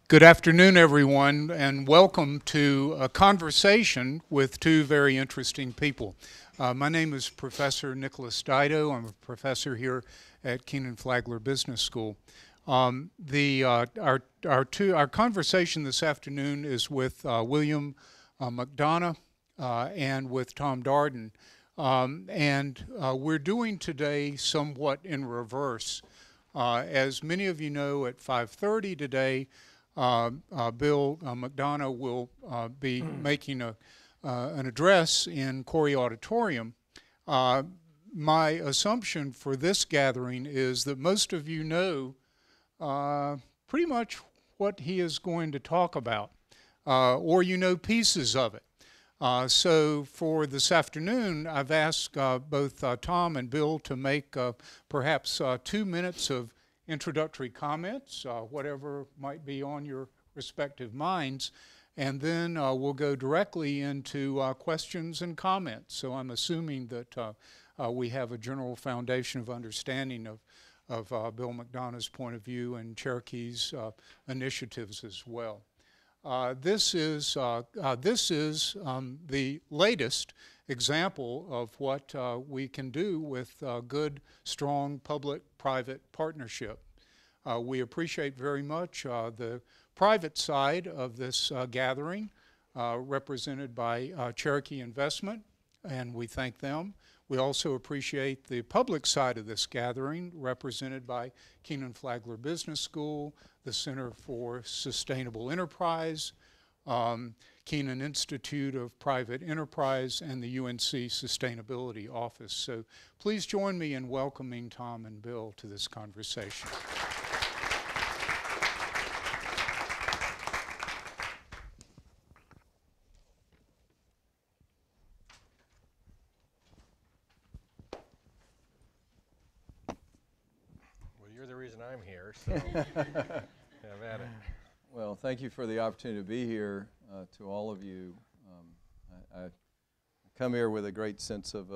Good afternoon, everyone, and welcome to a conversation with two very interesting people. My name is Professor Nicholas Dido. I'm a professor here at Kenan-Flagler Business School. Our conversation this afternoon is with William McDonough and with Tom Darden. We're doing today somewhat in reverse. As many of you know, at 5:30 today, Bill McDonough will be making an address in Corey Auditorium. My assumption for this gathering is that most of you know pretty much what he is going to talk about, or you know pieces of it. So for this afternoon, I've asked both Tom and Bill to make perhaps 2 minutes of introductory comments, whatever might be on your respective minds, and then we'll go directly into questions and comments. So I'm assuming that we have a general foundation of understanding of Bill McDonough's point of view and Cherokee's initiatives as well. This is the latest example of what we can do with good, strong public-private partnership. We appreciate very much the private side of this gathering, represented by Cherokee Investment, and we thank them. We also appreciate the public side of this gathering, represented by Kenan-Flagler Business School, the Center for Sustainable Enterprise, Kenan Institute of Private Enterprise, and the UNC Sustainability Office. So please join me in welcoming Tom and Bill to this conversation. Well, you're the reason I'm here, so have at it. Well, thank you for the opportunity to be here to all of you. I come here with a great sense of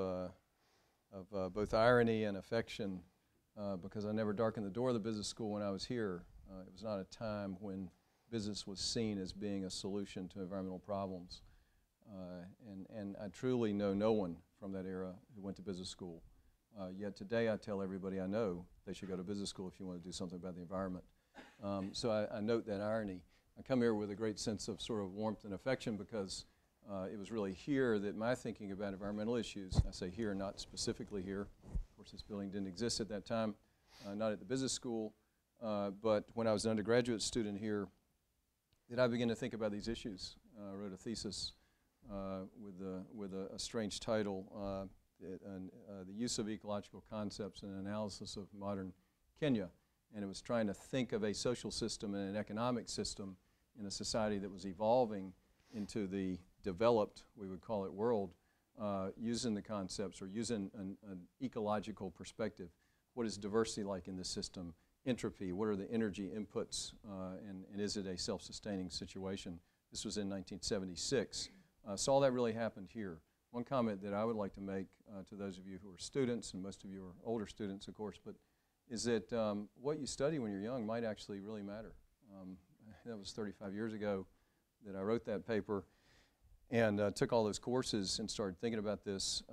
both irony and affection because I never darkened the door of the business school when I was here. It was not a time when business was seen as being a solution to environmental problems. And I truly know no one from that era who went to business school. Yet today I tell everybody I know they should go to business school if you want to do something about the environment. So I note that irony. I come here with a great sense of sort of warmth and affection because it was really here that my thinking about environmental issues, I say here, not specifically here. Of course, this building didn't exist at that time, not at the business school, but when I was an undergraduate student here, that I began to think about these issues. I wrote a thesis with a strange title, the use of ecological concepts and analysis of modern Kenya. And it was trying to think of a social system and an economic system in a society that was evolving into the developed, we would call it, world, using the concepts or using an ecological perspective. What is diversity like in this system? Entropy, what are the energy inputs, and is it a self-sustaining situation? This was in 1976. So all that really happened here. One comment that I would like to make to those of you who are students, and most of you are older students, of course, but is that what you study when you're young might actually really matter. That was 35 years ago that I wrote that paper and took all those courses and started thinking about this.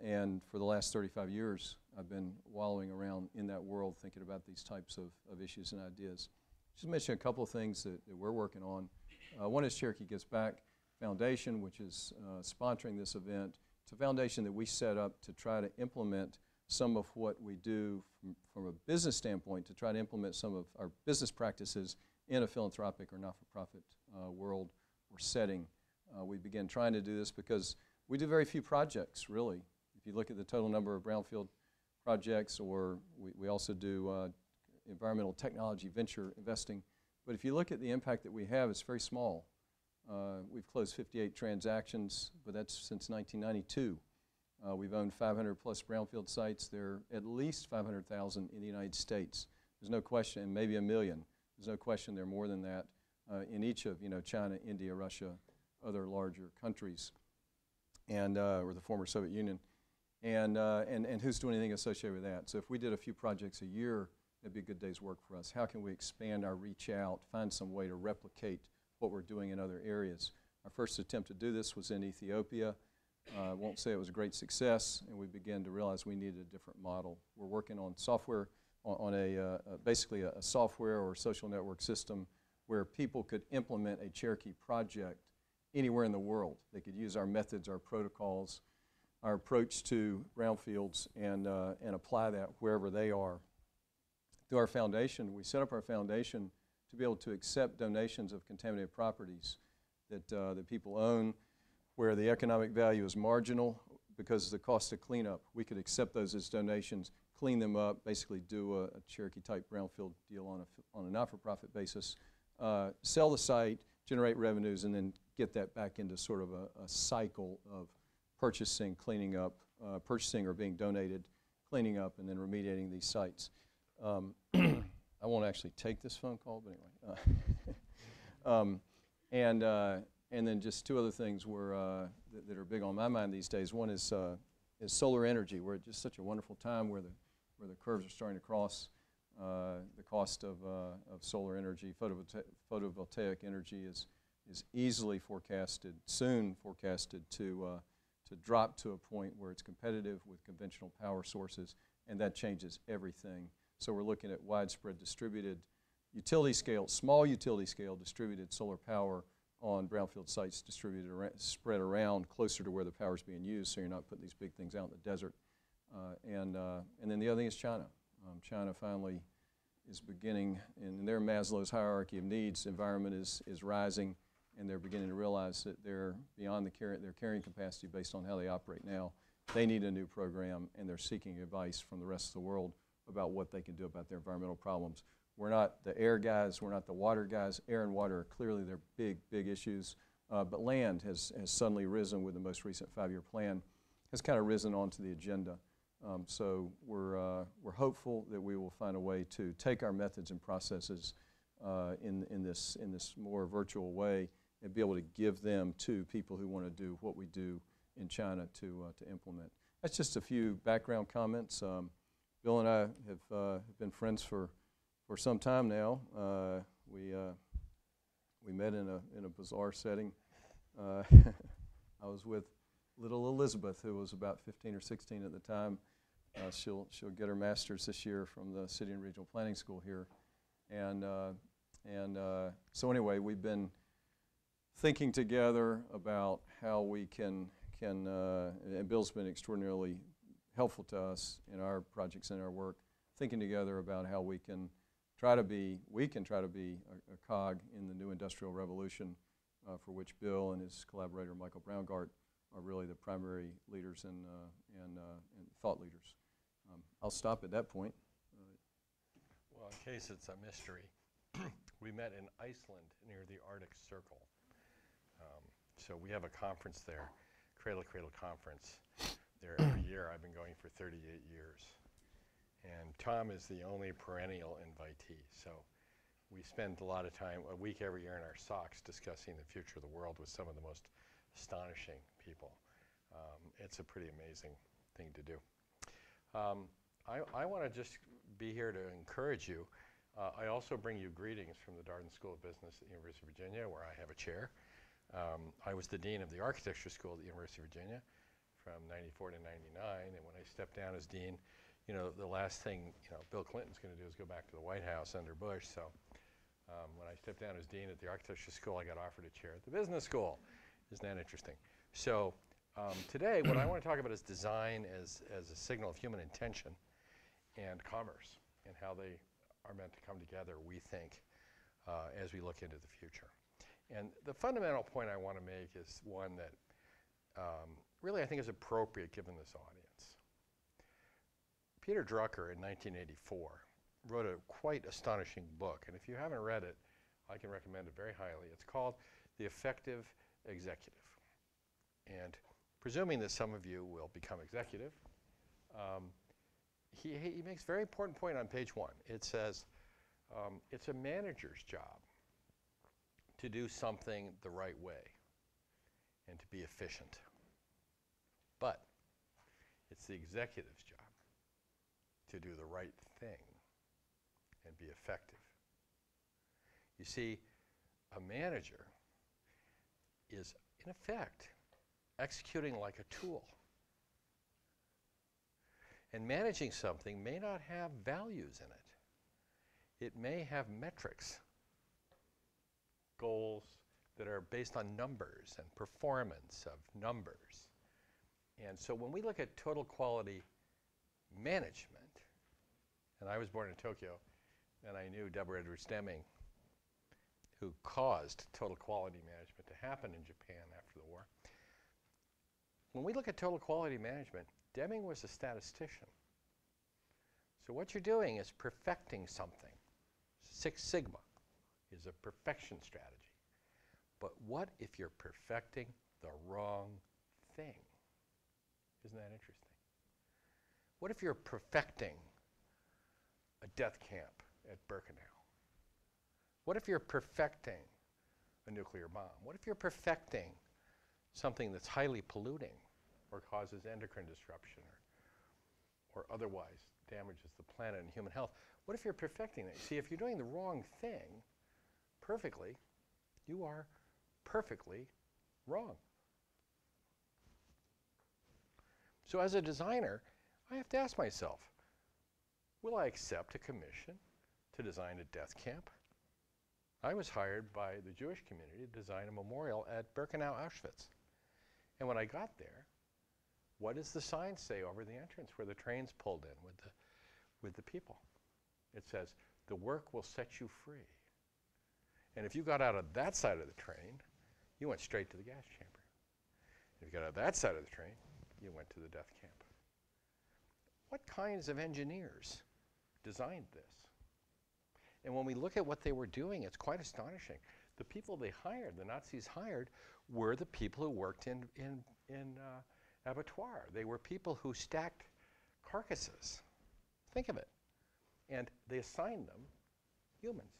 And for the last 35 years, I've been wallowing around in that world thinking about these types of issues and ideas. Just mention a couple of things that we're working on. One is Cherokee Gives Back Foundation, which is sponsoring this event. It's a foundation that we set up to try to implement some of what we do from a business standpoint, to try to implement some of our business practices in a philanthropic or not-for-profit world or setting. We began trying to do this because we do very few projects, really. If you look at the total number of brownfield projects, or we also do environmental technology venture investing. But if you look at the impact that we have, it's very small. We've closed 58 transactions, but that's since 1992. We've owned 500 plus brownfield sites. There are at least 500,000 in the United States. There's no question, and maybe 1 million. There's no question there are more than that in each of China, India, Russia, other larger countries, and or the former Soviet Union. And who's doing anything associated with that? So if we did a few projects a year, that'd be a good day's work for us. How can we expand our reach out, find some way to replicate what we're doing in other areas? Our first attempt to do this was in Ethiopia. I won't say it was a great success, and we began to realize we needed a different model. We're working on software, on basically a software or social network system where people could implement a Cherokee project anywhere in the world. They could use our methods, our protocols, our approach to brownfields, and apply that wherever they are. Through our foundation, we set up our foundation to be able to accept donations of contaminated properties that people own, where the economic value is marginal because of the cost of cleanup. We could accept those as donations, clean them up, basically do a Cherokee-type brownfield deal on a not-for-profit basis, sell the site, generate revenues, and then get that back into sort of a cycle of purchasing, cleaning up, purchasing or being donated, cleaning up, and then remediating these sites. I won't actually take this phone call, but anyway. And then just two other things that are big on my mind these days. One is solar energy. We're at just such a wonderful time where the curves are starting to cross. The cost of solar energy, photovoltaic energy is easily forecasted, soon forecasted to drop to a point where it's competitive with conventional power sources, and that changes everything. So we're looking at widespread distributed utility scale, small utility scale distributed solar power on brownfield sites spread around closer to where the power is being used, so you're not putting these big things out in the desert. And then the other thing is China. China finally is beginning, in their Maslow's hierarchy of needs, environment is rising, and they're beginning to realize that they're beyond their carrying capacity based on how they operate now. They need a new program, and they're seeking advice from the rest of the world about what they can do about their environmental problems. We're not the air guys, we're not the water guys. Air and water are clearly their big issues, but land has suddenly risen with the most recent 5-year plan, has kind of risen onto the agenda. So we're hopeful that we will find a way to take our methods and processes in this more virtual way and be able to give them to people who want to do what we do in China to implement. That's just a few background comments. Bill and I have been friends for some time now. We met in a bizarre setting. I was with little Elizabeth, who was about 15 or 16 at the time. She'll get her master's this year from the City and Regional Planning School here, and so anyway, we've been thinking together about how we can and Bill's been extraordinarily helpful to us in our projects and our work, thinking together about how we can try to be a cog in the new industrial revolution, for which Bill and his collaborator Michael Braungart are really the primary leaders and thought leaders. I'll stop at that point. Well, in case it's a mystery, we met in Iceland near the Arctic Circle. So we have a conference there, Cradle-to-Cradle conference, there every year. I've been going for 38 years. And Tom is the only perennial invitee. So we spend a lot of time, a week every year in our socks, discussing the future of the world with some of the most astonishing people. It's a pretty amazing thing to do. I want to just be here to encourage you. I also bring you greetings from the Darden School of Business at the University of Virginia, where I have a chair. I was the dean of the architecture school at the University of Virginia from 94 to 99, and when I stepped down as dean, you know, the last thing, you know, Bill Clinton's going to do is go back to the White House under Bush. So when I stepped down as dean at the architecture school, I got offered a chair at the business school. Isn't that interesting? So today, what I want to talk about is design as a signal of human intention and commerce, and how they are meant to come together, we think, as we look into the future. And the fundamental point I want to make is one that really I think is appropriate given this audience. Peter Drucker in 1984 wrote a quite astonishing book, and if you haven't read it, I can recommend it very highly. It's called The Effective Executive. And presuming that some of you will become executive, he makes a very important point on page 1. It says, it's a manager's job to do something the right way and to be efficient. But it's the executive's job to do the right thing and be effective. You see, a manager is, in effect, executing like a tool. And managing something may not have values in it. It may have metrics, goals that are based on numbers and performance of numbers. And so when we look at total quality management, and I was born in Tokyo, and I knew Deborah Edwards Deming, who caused total quality management to happen in Japan after the war. When we look at total quality management, Deming was a statistician. So what you're doing is perfecting something. Six Sigma is a perfection strategy. But what if you're perfecting the wrong thing? Isn't that interesting? What if you're perfecting a death camp at Birkenau? What if you're perfecting a nuclear bomb? What if you're perfecting something that's highly polluting or causes endocrine disruption or otherwise damages the planet and human health? What if you're perfecting that? See, if you're doing the wrong thing perfectly, you are perfectly wrong. So as a designer, I have to ask myself, will I accept a commission to design a death camp? I was hired by the Jewish community to design a memorial at Birkenau, Auschwitz. And when I got there, what does the sign say over the entrance where the train's pulled in with the people? It says, "The work will set you free." And if you got out of that side of the train, you went straight to the gas chamber. If you got out of that side of the train, you went to the death camp. What kinds of engineers designed this? And when we look at what they were doing, it's quite astonishing. The people they hired, the Nazis hired, were the people who worked in abattoir. They were people who stacked carcasses. Think of it. And they assigned them humans.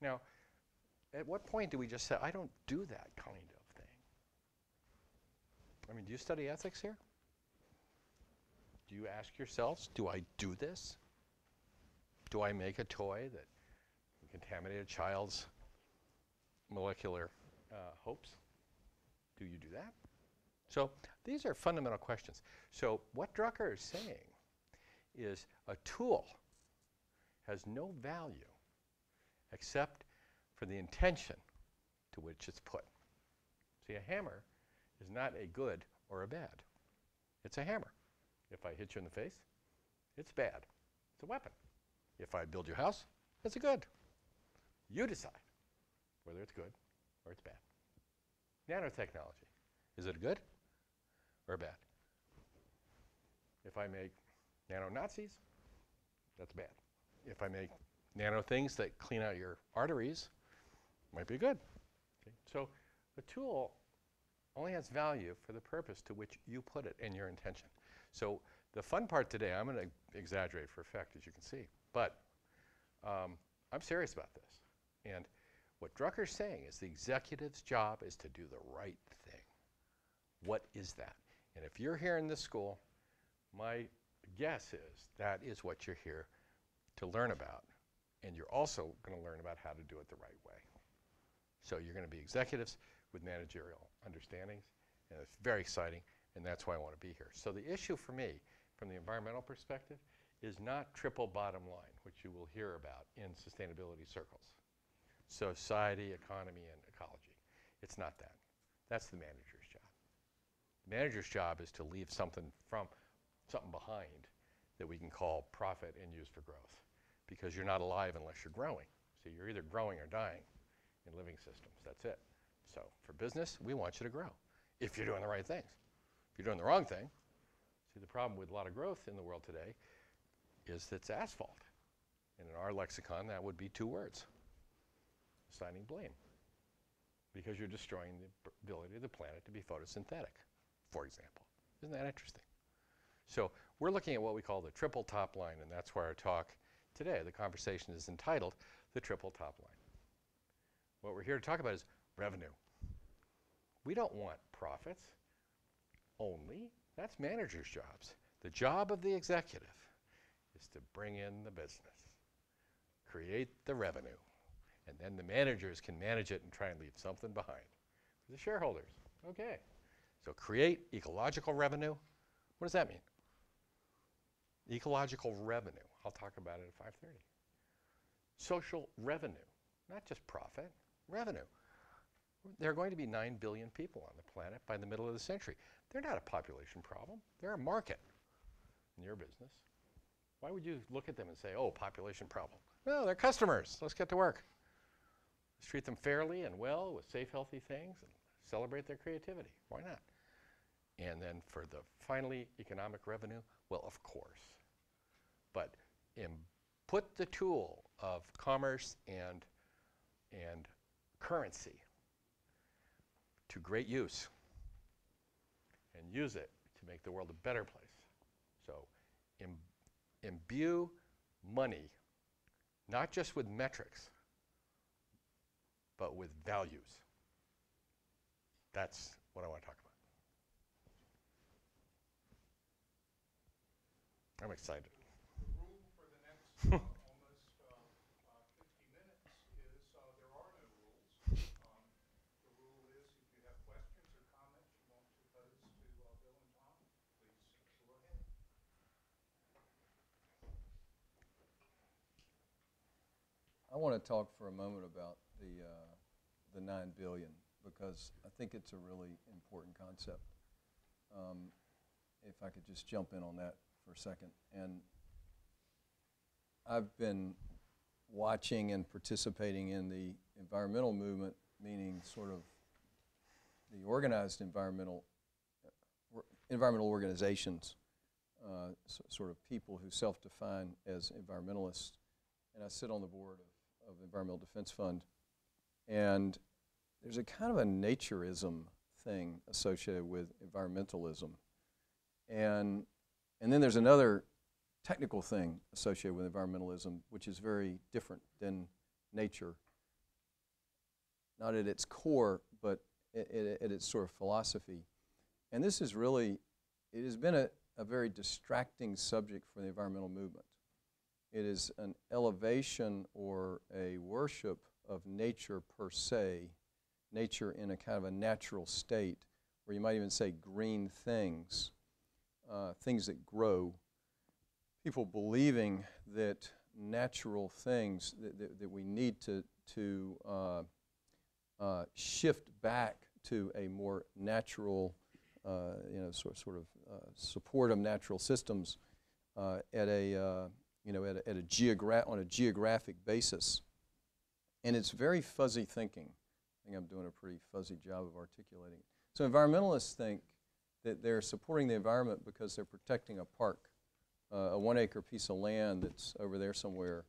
Now, at what point do we just say, I don't do that kind of thing? I mean, do you study ethics here? Do you ask yourselves, do I do this? Do I make a toy that can contaminate a child's molecular hopes? Do you do that? So these are fundamental questions. So what Drucker is saying is a tool has no value except for the intention to which it's put. See, a hammer is not a good or a bad. It's a hammer. If I hit you in the face, it's bad. It's a weapon. If I build your house, it's a good. You decide whether it's good or it's bad. Nanotechnology, is it a good or a bad? If I make nano-Nazis, that's bad. If I make nano things that clean out your arteries, might be good. Okay? So a tool only has value for the purpose to which you put it and your intention. So the fun part today, I'm going to exaggerate for effect, as you can see, but I'm serious about this. And what Drucker's saying is the executive's job is to do the right thing. What is that? And if you're here in this school, my guess is that is what you're here to learn about. And you're also going to learn about how to do it the right way. So you're going to be executives with managerial understandings, and it's very exciting, and that's why I want to be here. So the issue for me, from the environmental perspective, is not triple bottom line, which you will hear about in sustainability circles. Society, economy, and ecology. It's not that. That's the manager's job. The manager's job is to leave something behind that we can call profit and use for growth, because you're not alive unless you're growing. So you're either growing or dying in living systems. That's it. So for business, we want you to grow if you're doing the right things. If you're doing the wrong thing, see, the problem with a lot of growth in the world today is that it's asphalt. And in our lexicon, that would be two words: assigning blame. Because you're destroying the ability of the planet to be photosynthetic, for example. Isn't that interesting? So we're looking at what we call the triple top line, and that's where our talk today, the conversation, is entitled The Triple Top Line. What we're here to talk about is revenue. We don't want profits only. That's managers' jobs. The job of the executive is to bring in the business. create the revenue, and then the managers can manage it and try and leave something behind for the shareholders. Okay. So create ecological revenue. What does that mean? Ecological revenue. I'll talk about it at 5:30. Social revenue, not just profit, revenue. There are going to be 9 billion people on the planet by the middle of the century. They're not a population problem. They're a market in your business. Why would you look at them and say, oh, population problem? No, they're customers. Let's get to work. Let's treat them fairly and well with safe, healthy things and celebrate their creativity. Why not? And then for the finally economic revenue, well, of course. But put the tool of commerce and currency to great use and use it to make the world a better place. So imbue money, not just with metrics, but with values. That's what I want to talk about. I'm excited. The rule for the next almost 50 minutes is there are no rules. The rule is if you have questions or comments you want to pose to Bill and Tom, please go ahead. I want to talk for a moment about the 9 billion because I think it's a really important concept. If I could just jump in on that for a second. And I've been watching and participating in the environmental movement, meaning sort of the organized environmental organizations, sort of people who self-define as environmentalists. And I sit on the board of the Environmental Defense Fund. And there's a kind of a naturism thing associated with environmentalism. And then there's another technical thing associated with environmentalism, which is very different than nature. Not at its core, but at its sort of philosophy. And this is really, it has been a very distracting subject for the environmental movement. It is an elevation or a worship of nature per se, nature in a kind of a natural state, where you might even say green things, things that grow, people believing that natural things, that we need to shift back to a more natural, sort of support of natural systems on a geographic basis. And it's very fuzzy thinking. I think I'm doing a pretty fuzzy job of articulating it. So environmentalists think that they're supporting the environment because they're protecting a park, a 1-acre piece of land that's over there somewhere.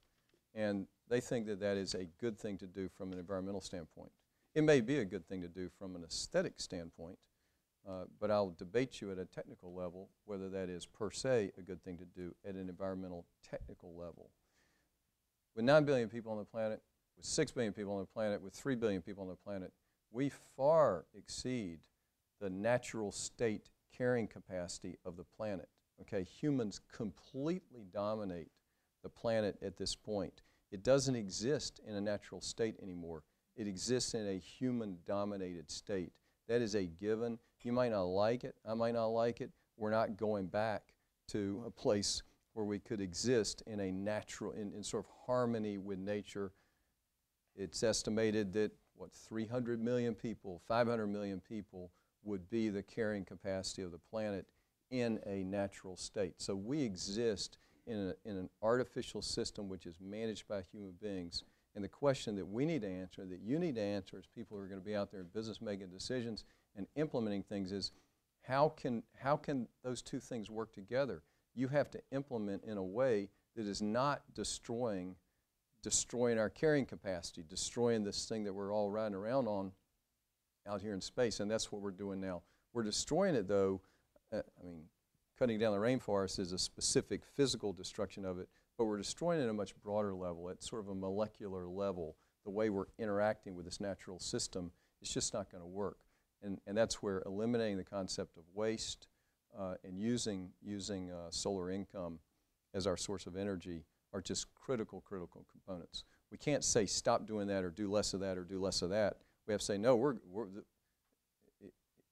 And they think that that is a good thing to do from an environmental standpoint. It may be a good thing to do from an aesthetic standpoint, but I'll debate you at a technical level whether that is per se a good thing to do at an environmental technical level. With 9 billion people on the planet, with 6 billion people on the planet, with 3 billion people on the planet, we far exceed the natural state carrying capacity of the planet. Okay, humans completely dominate the planet at this point. It doesn't exist in a natural state anymore. It exists in a human-dominated state. That is a given. You might not like it. I might not like it. We're not going back to a place where we could exist in a natural, in sort of harmony with nature. It's estimated that, 300 million people, 500 million people would be the carrying capacity of the planet in a natural state. So we exist in an artificial system which is managed by human beings. And the question that we need to answer, that you need to answer as people who are going to be out there in business making decisions and implementing things is, how can those two things work together? You have to implement in a way that is not destroying our carrying capacity, destroying this thing that we're all riding around on out here in space, and that's what we're doing now. We're destroying it, though. Cutting down the rainforest is a specific physical destruction of it, but we're destroying it at a much broader level, at sort of a molecular level. The way we're interacting with this natural system is just not going to work. And that's where eliminating the concept of waste and using solar income as our source of energy are just critical components. We can't say stop doing that or do less of that or do less of that. We have to say, no,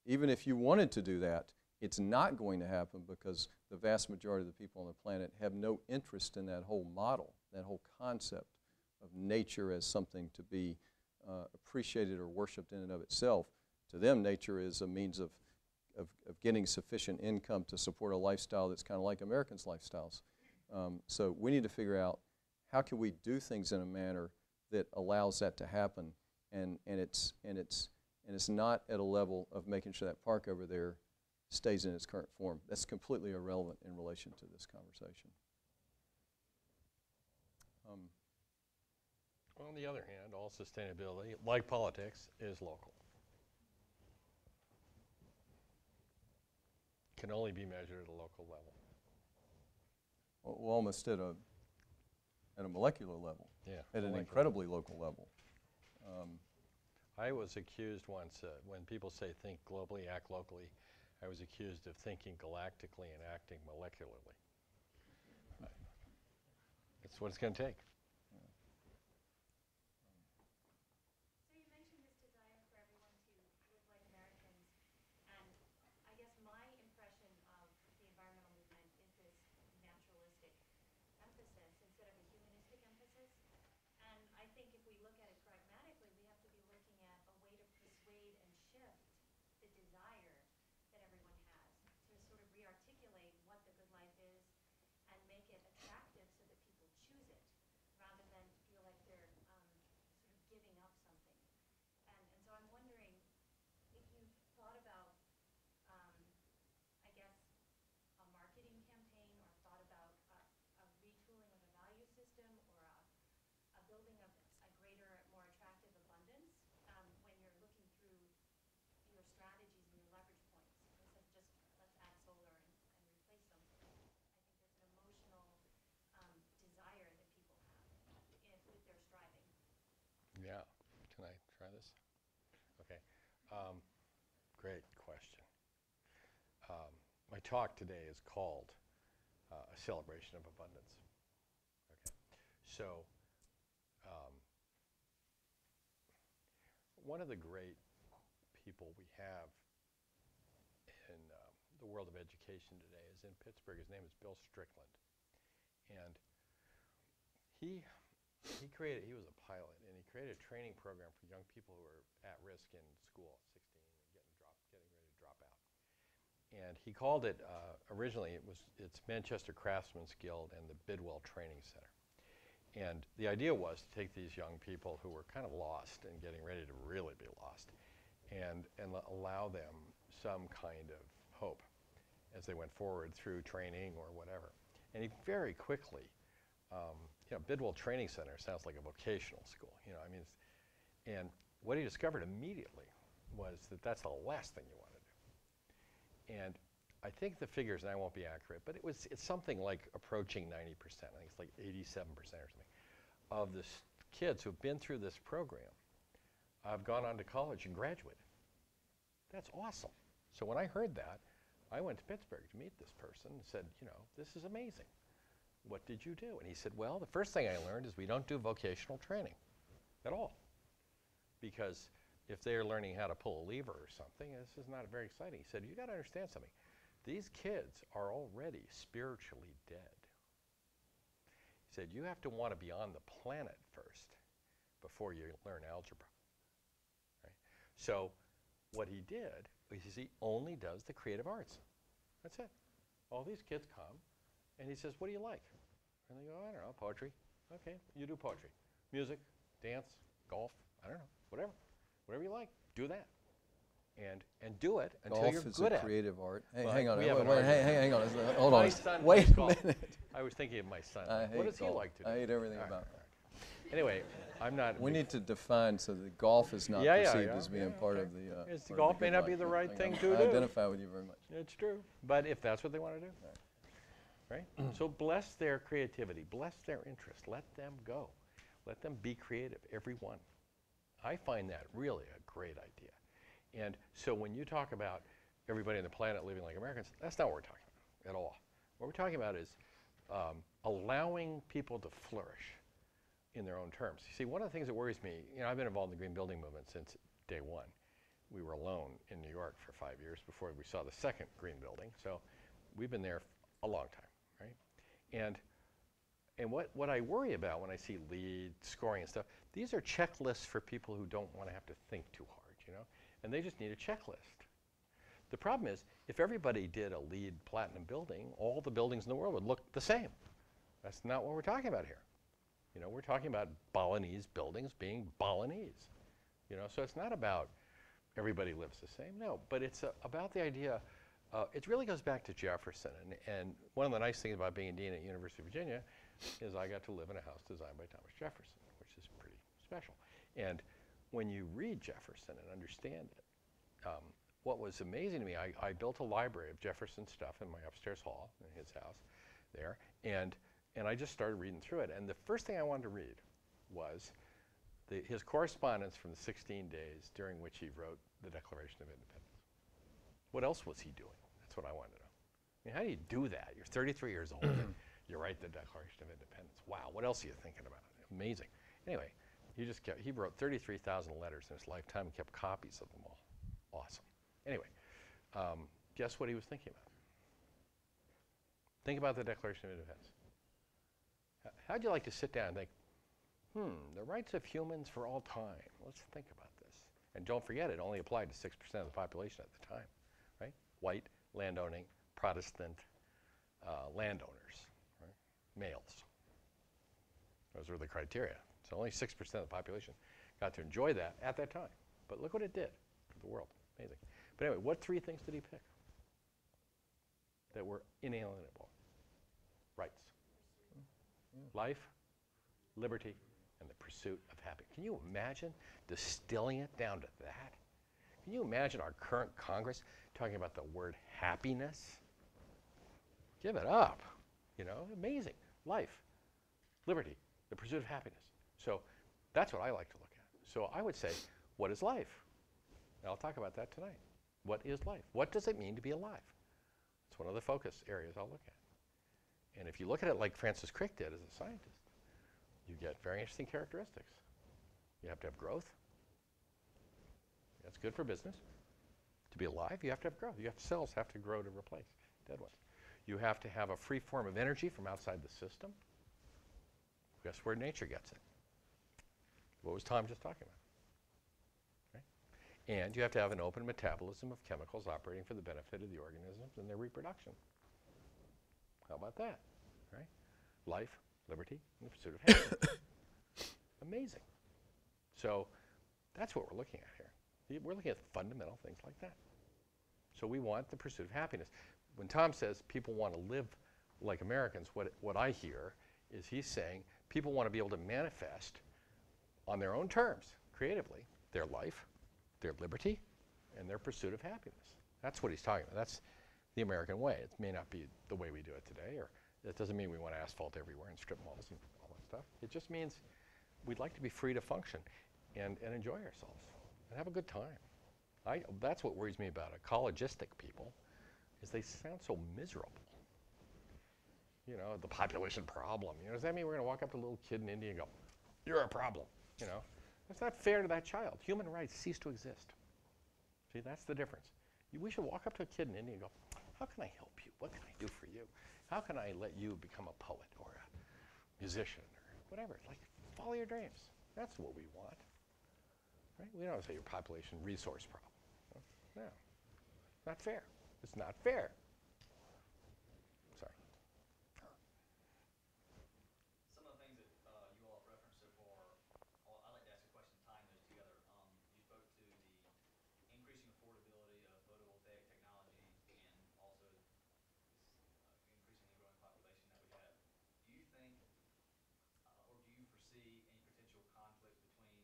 even if you wanted to do that, it's not going to happen because the vast majority of the people on the planet have no interest in that whole model, that whole concept of nature as something to be appreciated or worshipped in and of itself. To them, nature is a means of getting sufficient income to support a lifestyle that's kind of like Americans' lifestyles. So we need to figure out how can we do things in a manner that allows that to happen, and it's not at a level of making sure that park over there stays in its current form. That's completely irrelevant in relation to this conversation. On the other hand, all sustainability, like politics, is local. Can only be measured at a local level. Well, almost at a molecular level, Yeah, at an molecular. incredibly local level. I was accused once, when people say think globally, act locally, I was accused of thinking galactically and acting molecularly. That's what it's going to take. So you mentioned this desire for everyone to live like Americans, and I guess my impression of the environmental movement is this naturalistic emphasis instead of a humanistic emphasis. And I think if we look at it pragmatically, we have to be looking at a way to persuade and shift the desire that everyone has to sort of re-articulate what the good life is and make it attractive so that people choose it rather than feel like they're sort of giving up something. And so I'm wondering if you've thought about, I guess, a marketing campaign or thought about a retooling of a value system or a building of a greater, more attractive abundance when you're looking through your strategies and your leverage points instead of just let's add solar and replace something. I think there's an emotional desire that people have with their striving. Yeah. Can I try this? Okay. Great question. My talk today is called A Celebration of Abundance. Okay. So, one of the great people we have in the world of education today is in Pittsburgh. His name is Bill Strickland. And he was a pilot, and he created a training program for young people who are at risk in school at 16 and getting ready to drop out. And he called it, originally it's Manchester Craftsmen's Guild and the Bidwell Training Center. And the idea was to take these young people who were kind of lost and getting ready to really be lost and allow them some kind of hope as they went forward through training or whatever. And he very quickly, Bidwell Training Center sounds like a vocational school, and what he discovered immediately was that that's the last thing you want to do. And I think the figures, and I won't be accurate, but it's something like approaching 90%. I think it's like 87% or something of the kids who've been through this program have gone on to college and graduated. That's awesome. So when I heard that, I went to Pittsburgh to meet this person and said, this is amazing. What did you do? And he said, well, the first thing I learned is we don't do vocational training at all. Because if they're learning how to pull a lever or something, this is not very exciting. He said, you got to understand something. These kids are already spiritually dead. He said, you have to want to be on the planet first before you learn algebra. Right? So what he did is he only does the creative arts. That's it. All these kids come, and he says, what do you like? And they go, I don't know, poetry. Okay, you do poetry. Music, dance, golf, I don't know, whatever. Whatever you like, do that. And do it until Golf you're is good a at it. creative art. Hey, Well, hang on, we have an wait, argument. hang on. Hold My on. son Wait plays a golf. minute. I was thinking of my son. I What hate does he golf. like to do? I hate everything All right, about all right. Anyway, I'm not. We need to define so that golf is not perceived as being part of the. It's- part of golf the may good not be life. the right Hang thing on. to I do. identify with you very much. It's true. But if that's what they want to do, right? So bless their creativity, bless their interest, let them go. Let them be creative, everyone. I find that really a great idea. And so when you talk about everybody on the planet living like Americans, that's not what we're talking about at all. What we're talking about is allowing people to flourish in their own terms. You see, one of the things that worries me, you know, I've been involved in the green building movement since day one. We were alone in New York for 5 years before we saw the second green building. So we've been there a long time, right? And what I worry about when I see LEED scoring and stuff, these are checklists for people who don't want to have to think too hard, you know? And they just need a checklist. The problem is, if everybody did a LEED platinum building, all the buildings in the world would look the same. That's not what we're talking about here. You know, we're talking about Balinese buildings being Balinese. You know, so it's not about everybody lives the same. No, but it's about the idea. It really goes back to Jefferson. And one of the nice things about being dean at University of Virginia is I got to live in a house designed by Thomas Jefferson, which is pretty special. And when you read Jefferson and understand it, what was amazing to me, I built a library of Jefferson stuff in my upstairs hall in his house there. And I just started reading through it. And the first thing I wanted to read was his correspondence from the 16 days during which he wrote the Declaration of Independence. What else was he doing? That's what I wanted to know. I mean, how do you do that? You're 33 years old and you write the Declaration of Independence. Wow, what else are you thinking about? Amazing. Anyway, he wrote 33,000 letters in his lifetime and kept copies of them all. Awesome. Anyway, guess what he was thinking about? Think about the Declaration of Independence. How'd you like to sit down and think, the rights of humans for all time. Let's think about this. And don't forget, it only applied to 6% of the population at the time, right? White, landowning, Protestant landowners, right? Males. Those were the criteria. So only 6% of the population got to enjoy that at that time. But look what it did for the world. Amazing. But anyway, what 3 things did he pick that were inalienable? Rights. Life, liberty, and the pursuit of happiness. Can you imagine distilling it down to that? Can you imagine our current Congress talking about the word happiness? Give it up. You know, amazing. Life, liberty, the pursuit of happiness. So that's what I like to look at. So I would say, what is life? And I'll talk about that tonight. What is life? What does it mean to be alive? It's one of the focus areas I'll look at. And if you look at it like Francis Crick did as a scientist, you get very interesting characteristics. You have to have growth. That's good for business. To be alive, you have to have growth. Cells have to grow to replace dead ones. You have to have a free form of energy from outside the system. Guess where nature gets it? What was Tom just talking about? Right? And you have to have an open metabolism of chemicals operating for the benefit of the organisms and their reproduction. How about that? Right? Life, liberty, and the pursuit of happiness. Amazing. So that's what we're looking at here. We're looking at fundamental things like that. So we want the pursuit of happiness. When Tom says people want to live like Americans, what I hear is he's saying people want to be able to manifest on their own terms, creatively, their life, their liberty, and their pursuit of happiness. That's what he's talking about. That's the American way. It may not be the way we do it today, or that doesn't mean we want asphalt everywhere and strip malls and all that stuff. It just means we'd like to be free to function and enjoy ourselves and have a good time. That's what worries me about ecologistic people, is they sound so miserable. You know, the population problem. You know, does that mean we're going to walk up to a little kid in India and go, "You're a problem"? You know, that's not fair to that child. Human rights cease to exist. See, that's the difference. We should walk up to a kid in India and go, "How can I help you? What can I do for you? How can I let you become a poet or a musician or whatever?" Like, follow your dreams. That's what we want. Right? We don't say your population resource problem. No. Not fair. It's not fair. Sorry. Some of the things that you all have referenced so far, I'd like to ask a question tying those together. You spoke to the increasing affordability of photovoltaic technology and also this increasingly growing population that we have. Do you think, or do you foresee any potential conflict between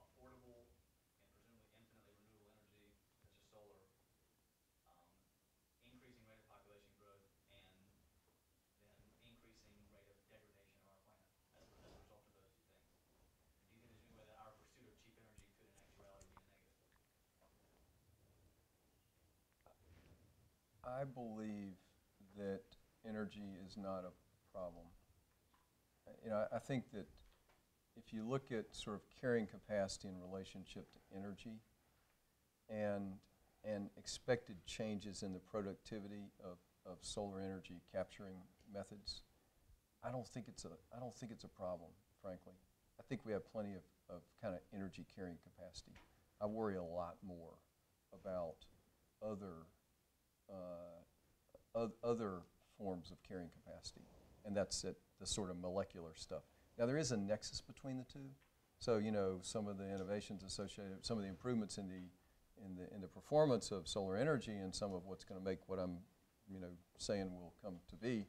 affordable and presumably infinitely renewable energy, such as solar, increasing rate of population growth, and then increasing rate of degradation of our planet as a result of those two things? And do you think there's any way that our pursuit of cheap energy could in actuality be a negative? I believe that energy is not a problem. You know, I think that if you look at sort of carrying capacity in relationship to energy and expected changes in the productivity of solar energy capturing methods, I don't think it's a problem, frankly. I think we have plenty of kind of energy carrying capacity. I worry a lot more about other forms of carrying capacity, and that's it, the sort of molecular stuff. Now there is a nexus between the two. So you know, some of the innovations associated, some of the improvements in the performance of solar energy, and some of what's going to make what I'm saying will come to be,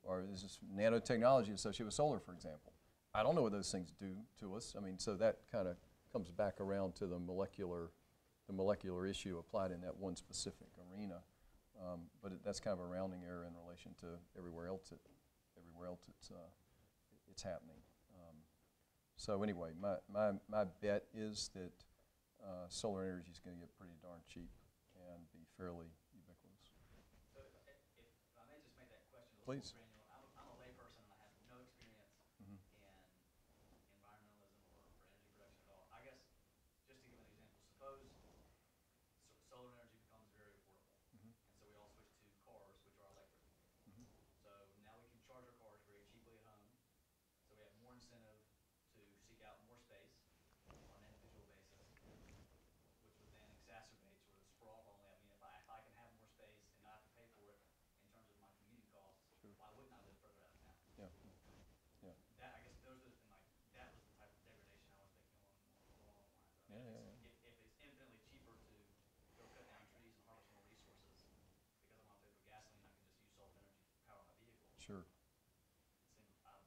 or is this nanotechnology associated with solar, for example. I don't know what those things do to us. I mean, so that kind of comes back around to the molecular issue applied in that one specific arena. But that's kind of a rounding error in relation to everywhere else it's happening. So anyway, my bet is that solar energy is going to get pretty darn cheap and be fairly ubiquitous. So if I may just make that question a little Please. more granular. I'm a layperson and I have no experience in environmentalism or energy production at all. I guess, just to give an example, suppose solar energy becomes very affordable, and so we all switch to cars, which are electric. So now we can charge our cars very cheaply at home, so we have more incentive to seek out more space on an individual basis, which would then exacerbate sort of the sprawl problem. I mean, if I can have more space and not have to pay for it in terms of my commuting costs, why wouldn't I live further out of town? Yeah. That, I guess those are, and like, that was the type of degradation I was thinking along the lines of. I mean, if it's infinitely cheaper to go cut down trees and harvest more resources because I'm not paying for gasoline, I can just use solar energy to power my vehicle. Sure. It seemed, that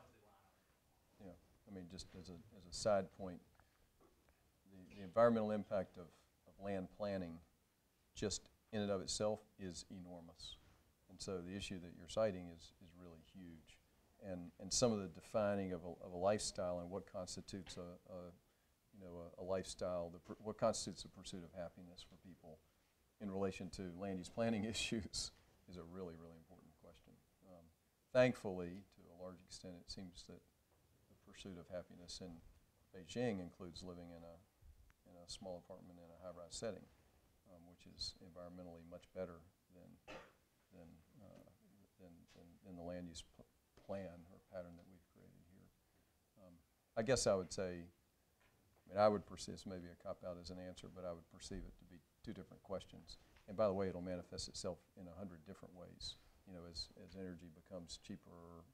was the line I was thinking. Yeah. I mean, just as a side point, the environmental impact of land planning just in and of itself is enormous. And so the issue that you're citing is really huge. And some of the defining of a lifestyle and what constitutes a lifestyle, what constitutes the pursuit of happiness for people in relation to land use planning issues is a really, really important question. Thankfully, to a large extent, it seems that the pursuit of happiness in Beijing includes living in a small apartment in a high-rise setting, which is environmentally much better than the land use plan or pattern that we've created here. I guess I would say, I mean, I would perceive, this may be a cop-out as an answer, but I would perceive it to be two different questions. And by the way, it'll manifest itself in 100 different ways. You know, as energy becomes cheaper,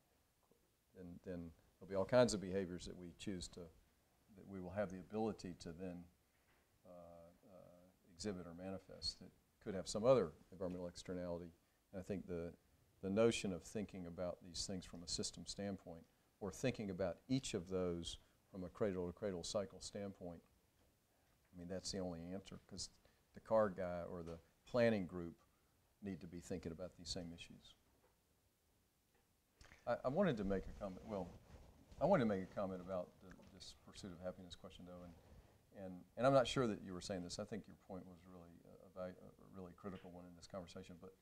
then there'll be all kinds of behaviors that we choose to, that we will have the ability to then exhibit or manifest that could have some other environmental externality. And I think the notion of thinking about these things from a system standpoint, or thinking about each of those from a cradle-to-cradle cycle standpoint, I mean, that's the only answer, because the car guy or the planning group need to be thinking about these same issues. I wanted to make a comment, about this pursuit of happiness question, though, and I'm not sure that you were saying this. I think your point was really a really critical one in this conversation, but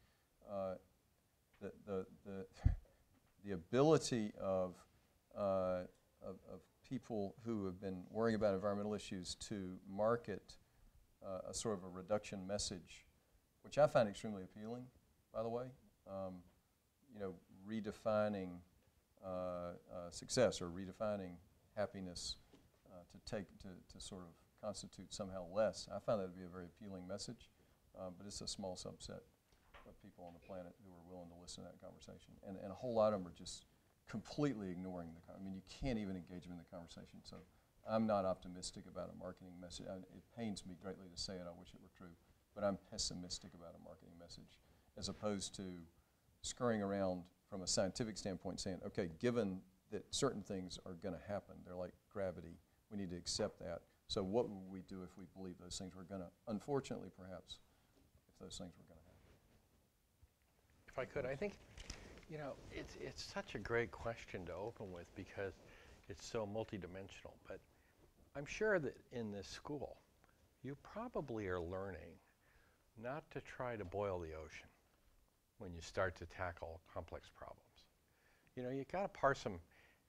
the ability of people who have been worrying about environmental issues to market a sort of a reduction message, which I find extremely appealing, by the way. You know, redefining success or redefining happiness to sort of constitute somehow less. I find that to be a very appealing message, but it's a small subset of people on the planet who are willing to listen to that conversation. And a whole lot of them are just completely ignoring the conversation. I mean, you can't even engage them in the conversation. So I'm not optimistic about a marketing message. It pains me greatly to say it. I wish it were true. But I'm pessimistic about a marketing message, as opposed to scurrying around from a scientific standpoint saying, okay, given that certain things are going to happen, they're like gravity, we need to accept that. So what would we do if we believe those things were going to, unfortunately perhaps, if those things were going to happen? If I could, I think, you know, it's such a great question to open with because it's so multidimensional. But I'm sure that in this school, you probably are learning not to try to boil the ocean. when you start to tackle complex problems. You know, you got to parse them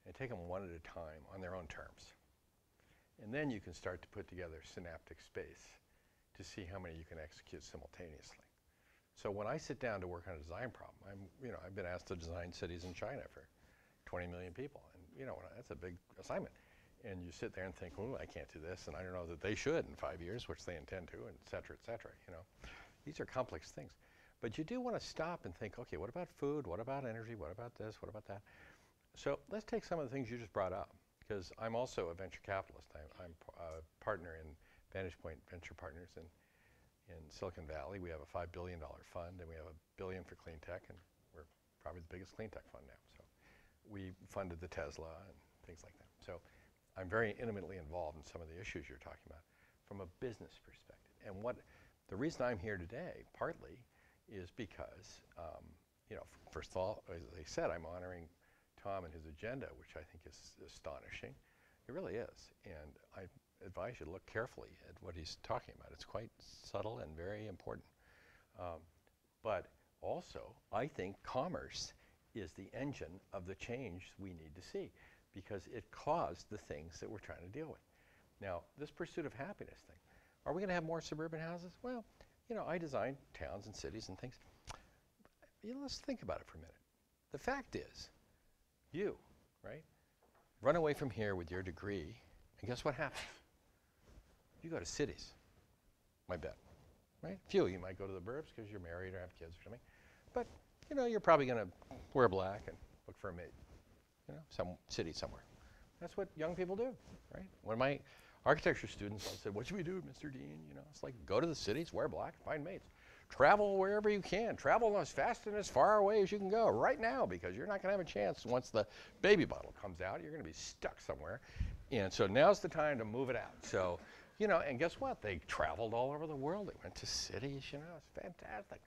and take them one at a time on their own terms. And then you can start to put together synaptic space to see how many you can execute simultaneously. So when I sit down to work on a design problem, I've been asked to design cities in China for 20 million people, and that's a big assignment. And you sit there and think, oh, I can't do this, and I don't know that they should in 5 years, which they intend to, and et cetera, et cetera. These are complex things. But you do want to stop and think, okay, what about food? What about energy? What about this? What about that? So let's take some of the things you just brought up, because I'm also a venture capitalist. I'm a partner in Vantage Point Venture Partners in Silicon Valley. We have a $5 billion fund, and we have $1 billion for clean tech, and we're probably the biggest clean tech fund now. So we funded the Tesla and things like that. So I'm very intimately involved in some of the issues you're talking about from a business perspective. And the reason I'm here today, partly, is because, first of all, as I said, I'm honoring Tom and his agenda, which I think is astonishing. It really is. And I advise you to look carefully at what he's talking about. It's quite subtle and very important. But also, I think commerce is the engine of the change we need to see, because it caused the things that we're trying to deal with. Now, this pursuit of happiness thing, are we going to have more suburban houses? Well, I design towns and cities and things. Let's think about it for a minute. The fact is, you, right, run away from here with your degree, and guess what happens? You go to cities, I bet, right? Few, you might go to the burbs because you're married or have kids or something. But, you're probably going to wear black and look for a mate, some city somewhere. That's what young people do, right? When my architecture students all said, what should we do, Mr. Dean? It's like, go to the cities, wear black, find mates. Travel wherever you can. Travel as fast and as far away as you can go right now, because you're not going to have a chance once the baby bottle comes out. You're going to be stuck somewhere. And so now's the time to move it out. So, and guess what? They traveled all over the world. They went to cities, it's fantastic.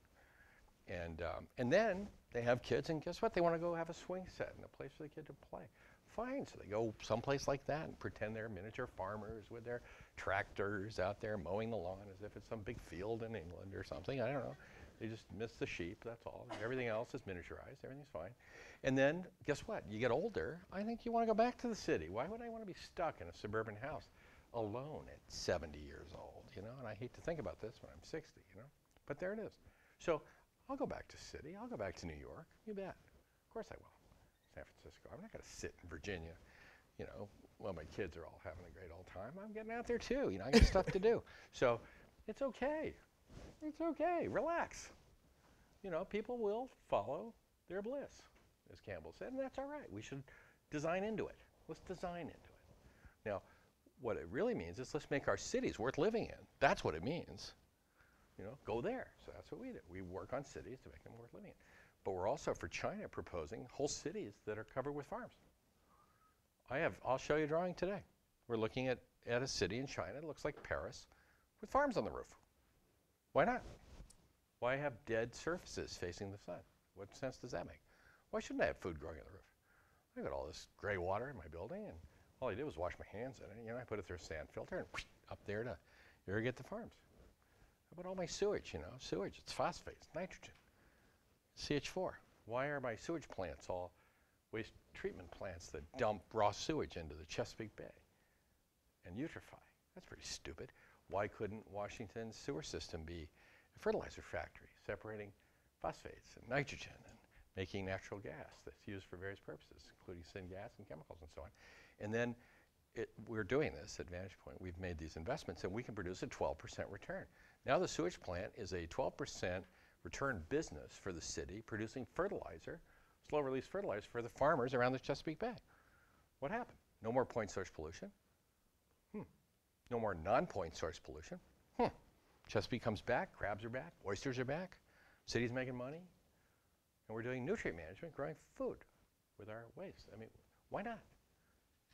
And then they have kids, and guess what? They want to go have a swing set and a place for the kid to play. Fine, so they go someplace like that and pretend they're miniature farmers with their tractors out there mowing the lawn as if it's some big field in England or something. I don't know. They just miss the sheep, that's all. Everything else is miniaturized, everything's fine. And then, guess what? You get older, I think you want to go back to the city. Why would I want to be stuck in a suburban house alone at 70 years old, And I hate to think about this when I'm 60, But there it is. So I'll go back to city. I'll go back to New York. You bet. Of course I will. San Francisco. I'm not going to sit in Virginia, while my kids are all having a great old time. I'm getting out there too. I got stuff to do. So it's okay. It's okay. Relax. People will follow their bliss, as Campbell said, and that's all right. We should design into it. Let's design into it. Now, what it really means is let's make our cities worth living in. That's what it means. Go there. So that's what we do. We work on cities to make them worth living in. But we're also, for China, proposing whole cities that are covered with farms. I'll show you a drawing today. We're looking at a city in China. It looks like Paris with farms on the roof. Why not? Why have dead surfaces facing the sun? What sense does that make? Why shouldn't I have food growing on the roof? I got all this gray water in my building, and all I did was wash my hands in it. I put it through a sand filter and up there to irrigate the farms. How about all my sewage, Sewage, it's phosphates, nitrogen. CH4. Why are my sewage plants all waste treatment plants that dump raw sewage into the Chesapeake Bay and eutrify? That's pretty stupid. Why couldn't Washington's sewer system be a fertilizer factory, separating phosphates and nitrogen and making natural gas that's used for various purposes, including syngas and chemicals and so on? And then we're doing this at Vantage Point. We've made these investments, and we can produce a 12% return. Now the sewage plant is a 12% return business for the city, producing fertilizer, slow-release fertilizer for the farmers around the Chesapeake Bay. What happened? No more point source pollution. No more non-point source pollution. Chesapeake comes back, crabs are back, oysters are back, city's making money, and we're doing nutrient management, growing food with our waste. I mean, why not?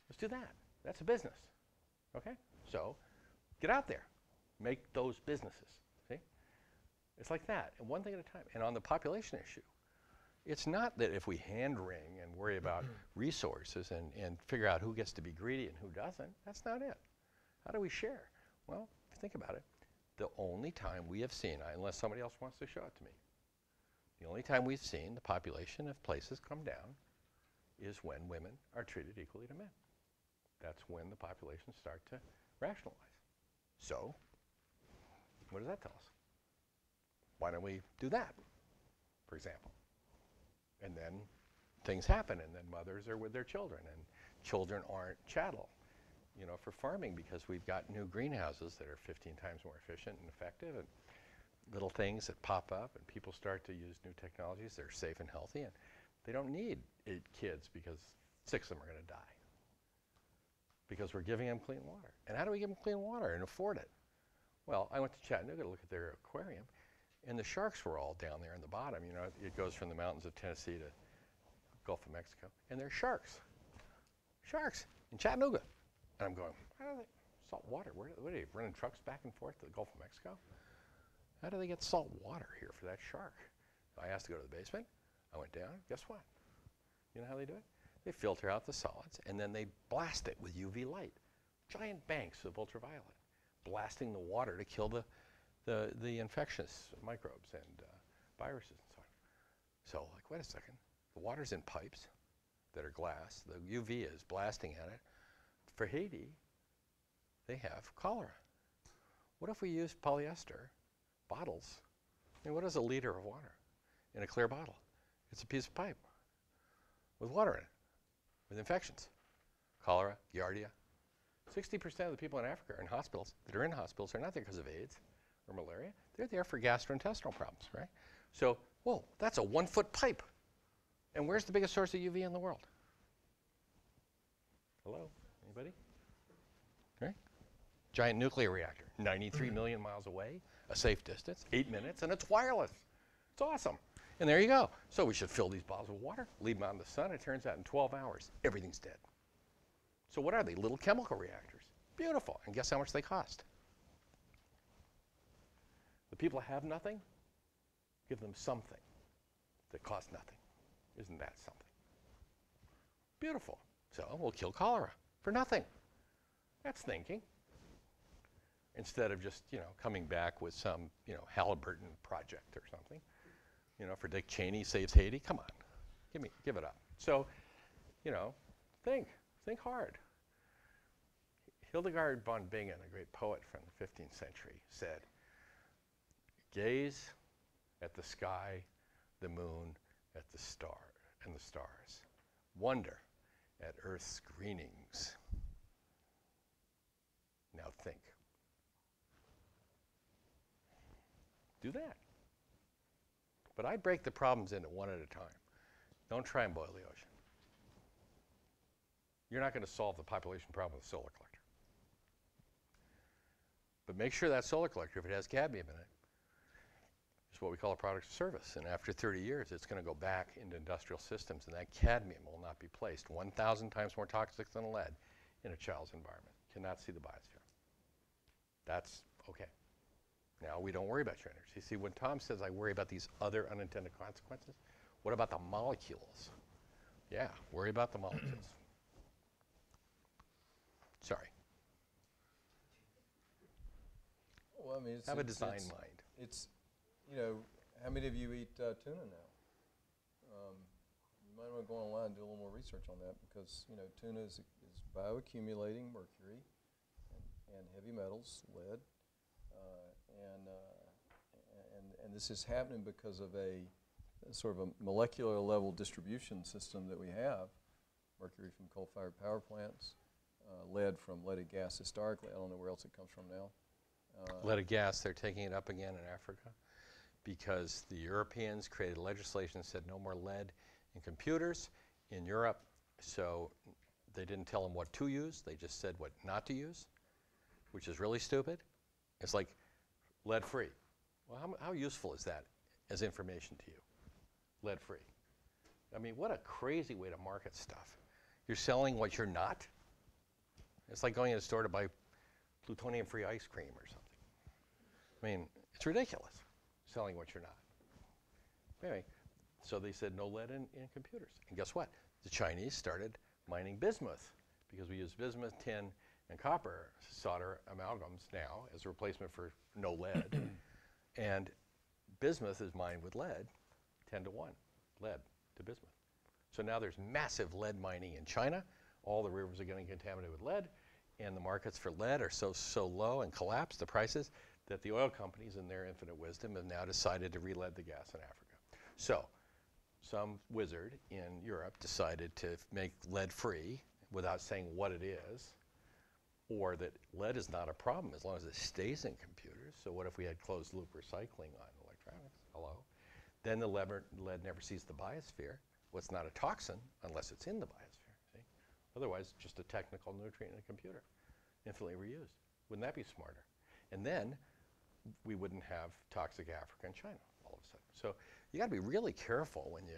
Let's do that. That's a business, okay? So get out there, make those businesses, see? It's like that, and one thing at a time. And on the population issue, it's not that if we hand wring and worry about resources and figure out who gets to be greedy and who doesn't, that's not it. How do we share? Well, if you think about it, the only time we have seen, unless somebody else wants to show it to me, The only time we've seen the population of places come down is when women are treated equally to men. That's when the populations start to rationalize. So, what does that tell us? Why don't we do that, for example? And then things happen, and then mothers are with their children, and children aren't chattel, you know, for farming, because we've got new greenhouses that are 15 times more efficient and effective, and little things that pop up, and people start to use new technologies that are safe and healthy, and they don't need 8 kids because 6 of them are going to die, because we're giving them clean water. And how do we give them clean water and afford it? Well, I went to Chattanooga to look at their aquarium, and the sharks were all down there in the bottom. You know, it goes from the mountains of Tennessee to Gulf of Mexico, and there's sharks. Sharks in Chattanooga. And I'm going, how do they, salt water, what are they running trucks back and forth to the Gulf of Mexico? How do they get salt water here for that shark? I asked to go to the basement. I went down. Guess what? You know how they do it? They filter out the solids, and then they blast it with UV light. Giant banks of ultraviolet, blasting the water to kill the infectious microbes and viruses and so on. So, like, wait a second. The water's in pipes that are glass. The UV is blasting at it. For Haiti, they have cholera. What if we use polyester bottles? I mean, what is a liter of water in a clear bottle? It's a piece of pipe with water in it, with infections. Cholera, Giardia. 60% of the people in Africa are in hospitals, that are in hospitals, are not there because of AIDS or malaria. They're there for gastrointestinal problems, right? So, whoa, that's a 1-foot pipe. And where's the biggest source of UV in the world? Hello? Anybody? Right? Giant nuclear reactor, 93 million miles away, a safe distance, 8 minutes, and it's wireless. It's awesome. And there you go. So we should fill these bottles with water, leave them out in the sun. It turns out in 12 hours, everything's dead. So what are they? Little chemical reactors. Beautiful. And guess how much they cost? The people that have nothing, give them something that costs nothing. Isn't that something? Beautiful. So we'll kill cholera for nothing. That's thinking. Instead of just, you know, coming back with some, you know, Halliburton project or something, you know, for Dick Cheney saves Haiti. Come on, give it up. So, you know, think hard. Hildegard von Bingen, a great poet from the 15th century, said, gaze at the sky, the moon, at the star and the stars. Wonder at Earth's greenings. Now think. Do that. But I break the problems into one at a time. Don't try and boil the ocean. You're not going to solve the population problem with a solar collector. But make sure that solar collector, if it has cadmium in it, is what we call a product of service. And after 30 years, it's going to go back into industrial systems, and that cadmium will not be placed. 1,000 times more toxic than lead in a child's environment. Cannot see the biosphere. That's okay. Now, we don't worry about your energy. You see, when Tom says I worry about these other unintended consequences, what about the molecules? Yeah, worry about the molecules. Sorry. Well, I mean, Have a design mind. It's, you know, how many of you eat tuna now? You might want to go online and do a little more research on that, because, you know, tuna is bioaccumulating mercury and heavy metals, lead, and this is happening because of a sort of a molecular level distribution system that we have. Mercury from coal-fired power plants, lead from leaded gas historically. I don't know where else it comes from now. Leaded gas, they're taking it up again in Africa because the Europeans created legislation that said no more lead in computers in Europe. So they didn't tell them what to use. They just said what not to use, which is really stupid. It's like lead-free. Well, how useful is that as information to you? Lead-free. I mean, what a crazy way to market stuff. You're selling what you're not. It's like going to a store to buy plutonium-free ice cream or something. I mean, it's ridiculous, selling what you're not. Anyway, so they said no lead in computers. And guess what? The Chinese started mining bismuth, because we use bismuth, tin, and copper solder amalgams now as a replacement for no lead. And bismuth is mined with lead. 10 to 1, lead to bismuth. So now there's massive lead mining in China. All the rivers are getting contaminated with lead, and the markets for lead are so low and collapsed, the prices, that the oil companies, in their infinite wisdom, have now decided to re-lead the gas in Africa. So some wizard in Europe decided to make lead free without saying what it is, or that lead is not a problem as long as it stays in computers. So what if we had closed loop recycling on electronics? Hello? Then the lead never sees the biosphere. Well, it's not a toxin unless it's in the biosphere, see? Otherwise, just a technical nutrient in a computer, infinitely reused. Wouldn't that be smarter? And then we wouldn't have toxic Africa and China all of a sudden. So you got to be really careful when you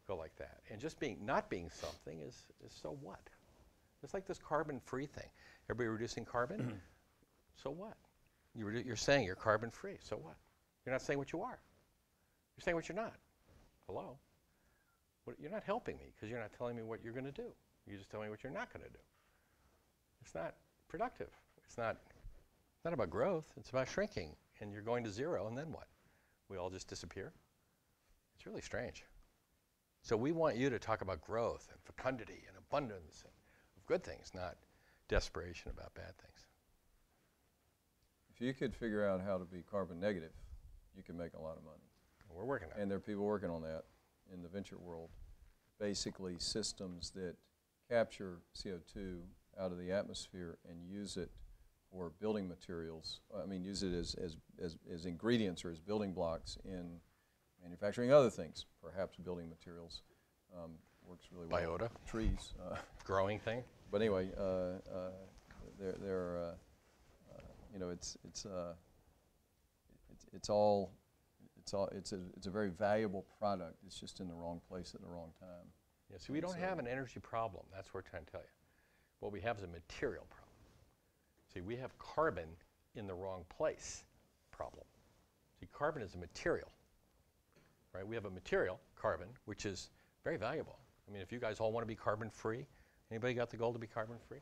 go like that. And just not being something is so what? It's like this carbon-free thing. Everybody reducing carbon? So what? You're saying you're carbon-free. So what? You're not saying what you are. You're saying what you're not. Hello? You're not helping me because you're not telling me what you're going to do. You're just telling me what you're not going to do. It's not productive. It's not about growth. It's about shrinking. And you're going to zero, and then what? We all just disappear? It's really strange. So we want you to talk about growth and fecundity and abundance of good things, not desperation about bad things. If you could figure out how to be carbon negative, you could make a lot of money. We're working on it. And there are people working on that in the venture world. Basically systems that capture CO2 out of the atmosphere and use it for building materials. I mean, use it as ingredients or as building blocks in manufacturing other things, perhaps building materials. Works really well. Biota. Trees. Growing thing. But anyway, you know, it's a very valuable product. It's just in the wrong place at the wrong time. Yeah, so we don't have an energy problem. That's what we're trying to tell you. What we have is a material problem. See, we have carbon in the wrong place problem. See, carbon is a material, right? We have a material, carbon, which is very valuable. I mean, if you guys all want to be carbon-free, anybody got the goal to be carbon-free?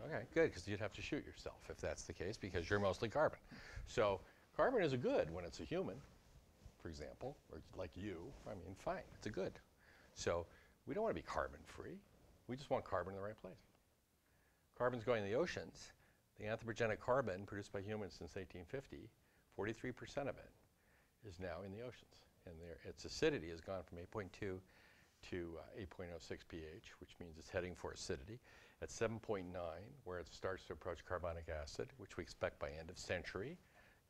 Okay, good, because you'd have to shoot yourself if that's the case, because you're mostly carbon. So carbon is a good when it's a human, for example, or like you. I mean, fine, it's a good. So we don't want to be carbon-free. We just want carbon in the right place. Carbon's going in the oceans. The anthropogenic carbon produced by humans since 1850, 43% of it is now in the oceans. And its acidity has gone from 8.2 to 8.06 pH, which means it's heading for acidity. At 7.9, where it starts to approach carbonic acid, which we expect by end of century,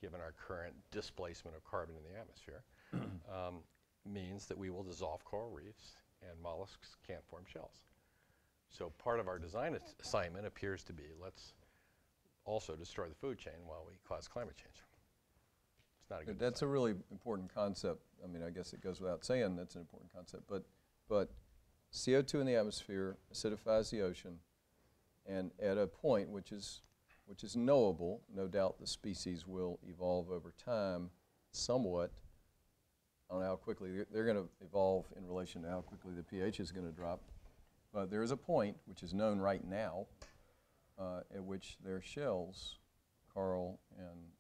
given our current displacement of carbon in the atmosphere, means that we will dissolve coral reefs and mollusks can't form shells. So part of our design assignment appears to be, let's also destroy the food chain while we cause climate change. It's not a good That's design. a really important concept. I mean, I guess it goes without saying that's an important concept. But CO2 in the atmosphere acidifies the ocean, and at a point which is knowable, no doubt the species will evolve over time somewhat. I don't know how quickly they're going to evolve in relation to how quickly the pH is going to drop. But there is a point, which is known right now, at which their shells, coral and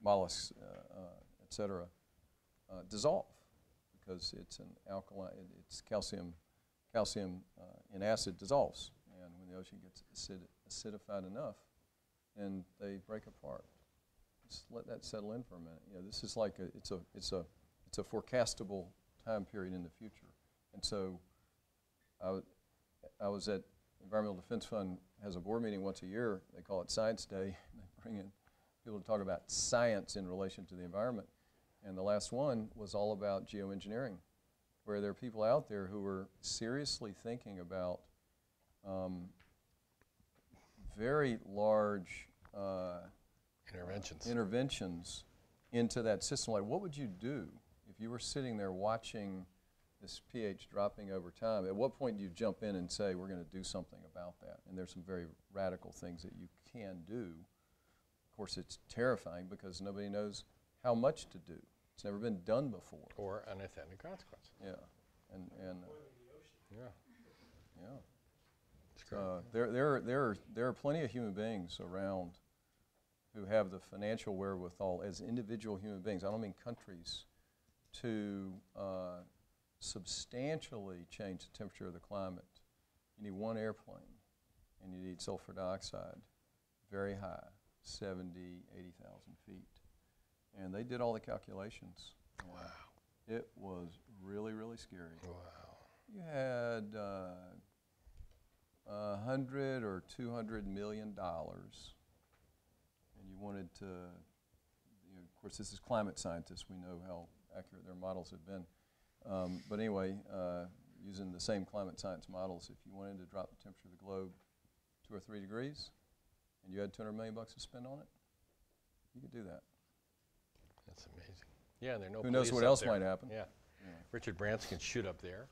mollusks, et cetera, dissolve because it's an alkaline. It's calcium in acid dissolves, and when the ocean gets acidified enough, then they break apart. Just let that settle in for a minute. You know, this is like it's a forecastable time period in the future. And so I was at Environmental Defense Fund has a board meeting once a year. They call it Science Day. They bring in people to talk about science in relation to the environment. And the last one was all about geoengineering, where there are people out there who are seriously thinking about very large interventions into that system. Like, what would you do if you were sitting there watching this pH dropping over time? At what point do you jump in and say, we're going to do something about that? And there's some very radical things that you can do. Of course, it's terrifying because nobody knows how much to do. It's never been done before. Or unintended consequences. Yeah, and Yeah. yeah. It's great. There are plenty of human beings around who have the financial wherewithal as individual human beings, I don't mean countries, to substantially change the temperature of the climate. You need one airplane, and you need sulfur dioxide, very high, 70, 80,000 feet. And they did all the calculations. Wow. It was really, really scary. Wow. You had $100 or $200 million, and you wanted to, of course, this is climate scientists. We know how accurate their models have been. But anyway, using the same climate science models, if you wanted to drop the temperature of the globe 2 or 3 degrees, and you had $200 million to spend on it, you could do that. That's amazing. Yeah, and there are no Who knows police what up else there. might happen? Yeah. Richard Branson can shoot up there,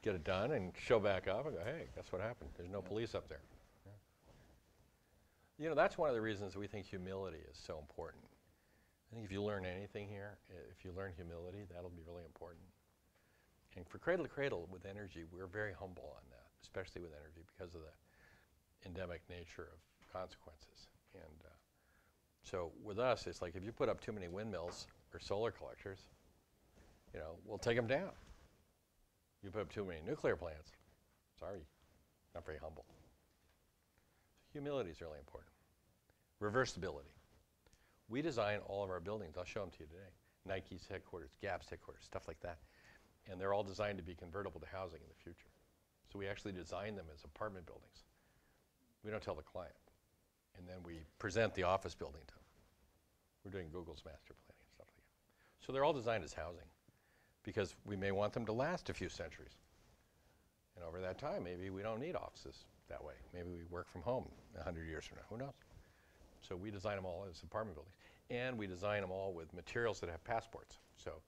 get it done, and show back up and go, hey, guess what happened? There's no police up there. Yeah. You know, that's one of the reasons we think humility is so important. I think if you learn anything here, if you learn humility, that'll be really important. And for Cradle to Cradle with energy, we're very humble on that, especially with energy because of the endemic nature of consequences. And so with us, it's like if you put up too many windmills or solar collectors, you know, we'll take them down. You put up too many nuclear plants, sorry, not very humble. So humility is really important. Reversibility. We design all of our buildings. I'll show them to you today. Nike's headquarters, Gap's headquarters, stuff like that. And they're all designed to be convertible to housing in the future. So we actually design them as apartment buildings. We don't tell the client. And then we present the office building to them. We're doing Google's master planning and stuff like that. So they're all designed as housing because we may want them to last a few centuries. And over that time, maybe we don't need offices that way. Maybe we work from home 100 years from now, who knows? So we design them all as apartment buildings. And we design them all with materials that have passports. So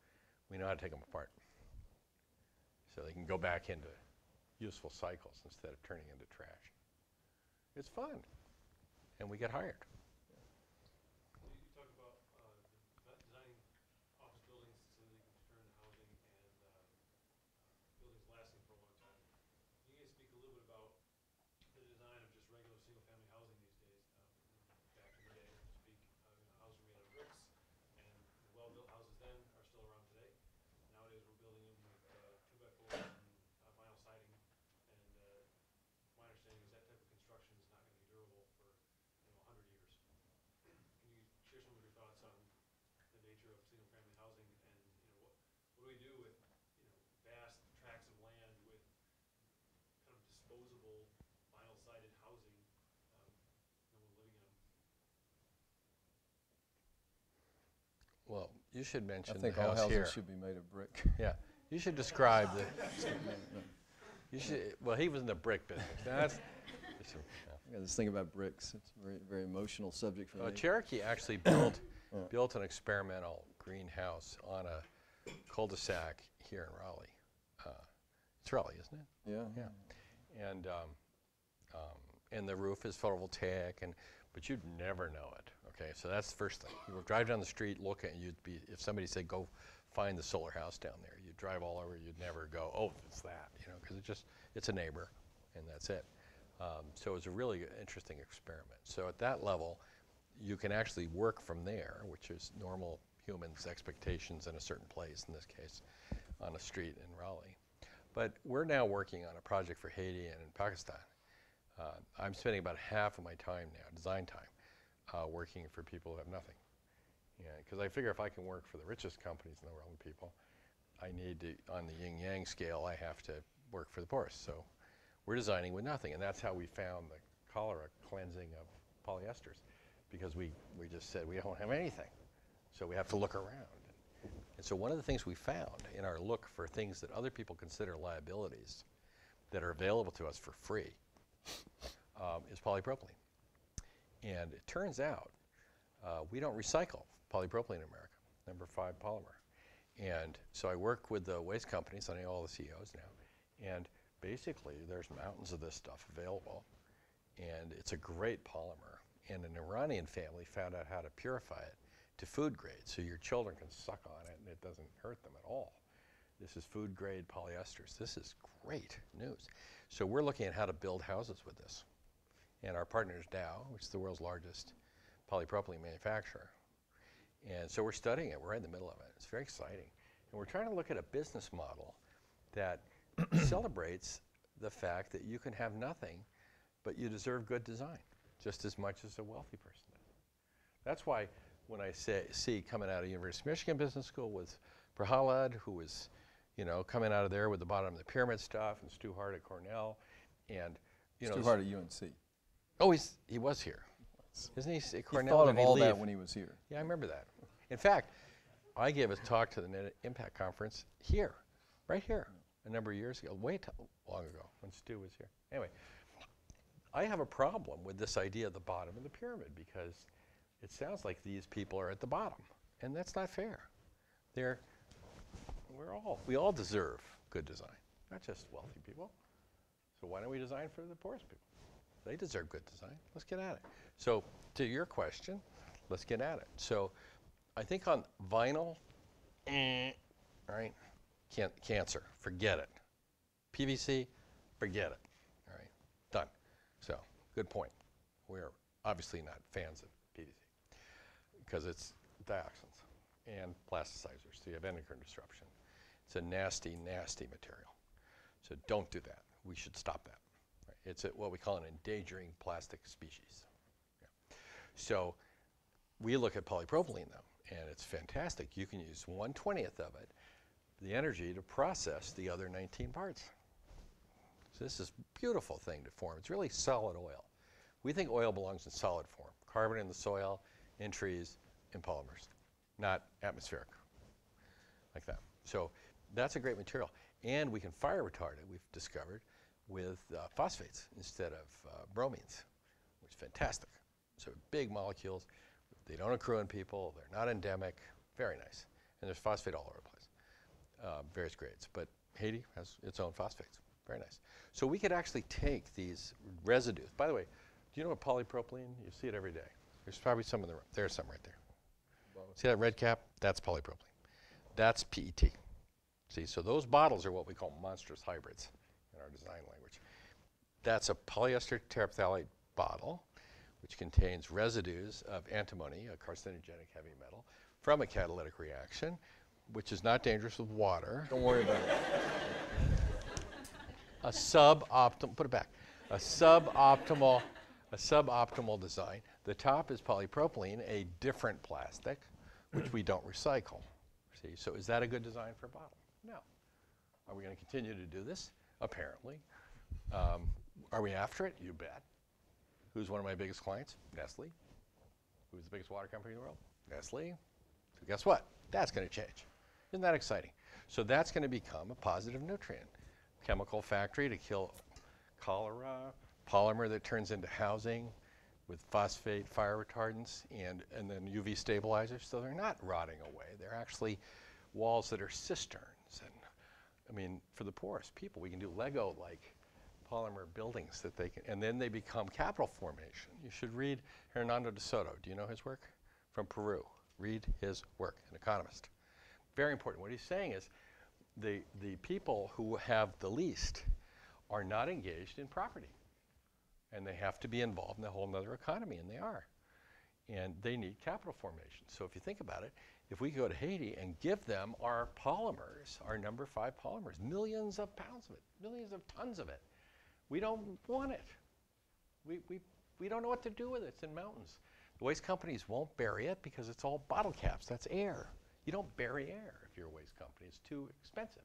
we know how to take them apart. So they can go back into useful cycles instead of turning into trash. It's fun. And we get hired. You talk about designing office buildings so that you can turn to housing and buildings lasting for a long time. Can you guys speak a little bit about the design of just regular single-family housing these days? Back in the day, so to speak, houses were made out of bricks, and the well-built houses then are still around today. Nowadays, we're building them with 2x4s and vinyl siding, and my understanding is that type of construction is not going to be durable for 100 years. Can you share some of your thoughts on the nature of single-family housing, and what do we do with vast tracts of land with kind of disposable vinyl-sided housing, no one living in them? Well, you should mention I think the all house houses here. should be made of brick. Yeah, you should describe the. You should. Well, he was in the brick business. Now that's. I got this thing about bricks. It's a very, very emotional subject for me. Cherokee actually built an experimental greenhouse on a cul-de-sac here in Raleigh. It's Raleigh, isn't it? Yeah. Yeah. And the roof is photovoltaic, but you'd never know it. Okay, so that's the first thing. You would drive down the street, look at, if somebody said, go find the solar house down there, you'd drive all over, you'd never go, oh, it's that, because it's a neighbor, and that's it. So it was a really interesting experiment. So at that level, you can actually work from there, which is normal humans' expectations in a certain place, in this case, on a street in Raleigh. But we're now working on a project for Haiti and in Pakistan. I'm spending about half of my time now, design time, working for people who have nothing. Because I figure if I can work for the richest companies in the world and people, I need to, on the yin-yang scale, I have to work for the poorest. So we're designing with nothing, and that's how we found the cholera cleansing of polyesters, because we just said we don't have anything, so we have to look around. And so one of the things we found in our look for things that other people consider liabilities that are available to us for free is polypropylene. And it turns out we don't recycle polypropylene in America, number 5 polymer. And so I work with the waste companies, I know all the CEOs now, and basically there's mountains of this stuff available, and it's a great polymer. And an Iranian family found out how to purify it to food grade, so your children can suck on it and it doesn't hurt them at all. This is food grade polyesters. This is great news. So we're looking at how to build houses with this. And our partner is Dow, which is the world's largest polypropylene manufacturer. And so we're studying it. We're right in the middle of it. It's very exciting. And we're trying to look at a business model that celebrates the fact that you can have nothing, but you deserve good design just as much as a wealthy person does. That's why when I see coming out of University of Michigan Business School with Prahalad, who was, you know, coming out of there with the bottom of the pyramid stuff, and Stu Hart at Cornell, and you know, Stu Hart at UNC. Oh, he was here, isn't he? At Cornell. He thought of Didn't all leave? that when he was here. Yeah, I remember that. In fact, I gave a talk to the Net Impact Conference here, right here, a number of years ago, way long ago, when Stu was here. Anyway, I have a problem with this idea of the bottom of the pyramid because it sounds like these people are at the bottom, and that's not fair. We all deserve good design, not just wealthy people. So why don't we design for the poorest people? They deserve good design. Let's get at it. So to your question, let's get at it. So I think on vinyl, all right, cancer, forget it. PVC, forget it. All right, done. So good point. We're obviously not fans of PVC because it's dioxins and plasticizers, so you have endocrine disruption. It's a nasty, nasty material. So don't do that. We should stop that. Right? It's what we call an endangering plastic species. Yeah. So we look at polypropylene though, and it's fantastic. You can use 1/20th of it, the energy, to process the other 19 parts. So this is a beautiful thing to form. It's really solid oil. We think oil belongs in solid form, carbon in the soil, in trees, in polymers, not atmospheric, like that. So that's a great material. And we can fire retard it, we've discovered, with phosphates instead of bromines, which is fantastic. So big molecules, they don't accrue in people, they're not endemic, very nice. And there's phosphate all over the place, various grades. But Haiti has its own phosphates, very nice. So we could actually take these residues. By the way, do you know what polypropylene? You see it every day. There's probably some in the room. There's some right there. See that red cap? That's polypropylene. That's PET. See, so those bottles are what we call monstrous hybrids in our design language. That's a polyester terephthalate bottle, which contains residues of antimony, a carcinogenic heavy metal, from a catalytic reaction, which is not dangerous with water. Don't worry about it. A suboptimal, put it back, a suboptimal design. The top is polypropylene, a different plastic, which we don't recycle. See, so is that a good design for a bottle? No. Are we going to continue to do this? Apparently. Are we after it? You bet. Who's one of my biggest clients? Nestle. Who's the biggest water company in the world? Nestle. So guess what? That's going to change. Isn't that exciting? So that's going to become a positive nutrient. Chemical factory to kill cholera, polymer that turns into housing with phosphate fire retardants, and then UV stabilizers. So they're not rotting away. They're actually walls that are cisterns. And I mean, for the poorest people, we can do Lego-like polymer buildings that they can, and then they become capital formation. You should read Hernando de Soto. Do you know his work? From Peru. Read his work, an economist. Very important. What he's saying is the people who have the least are not engaged in property. And they have to be involved in a whole other economy, and they are. And they need capital formation. So if you think about it, if we go to Haiti and give them our polymers, our number 5 polymers, millions of pounds of it, millions of tons of it, we don't want it. We don't know what to do with it. It's in mountains. The waste companies won't bury it because it's all bottle caps. That's air. You don't bury air if you're a waste company. It's too expensive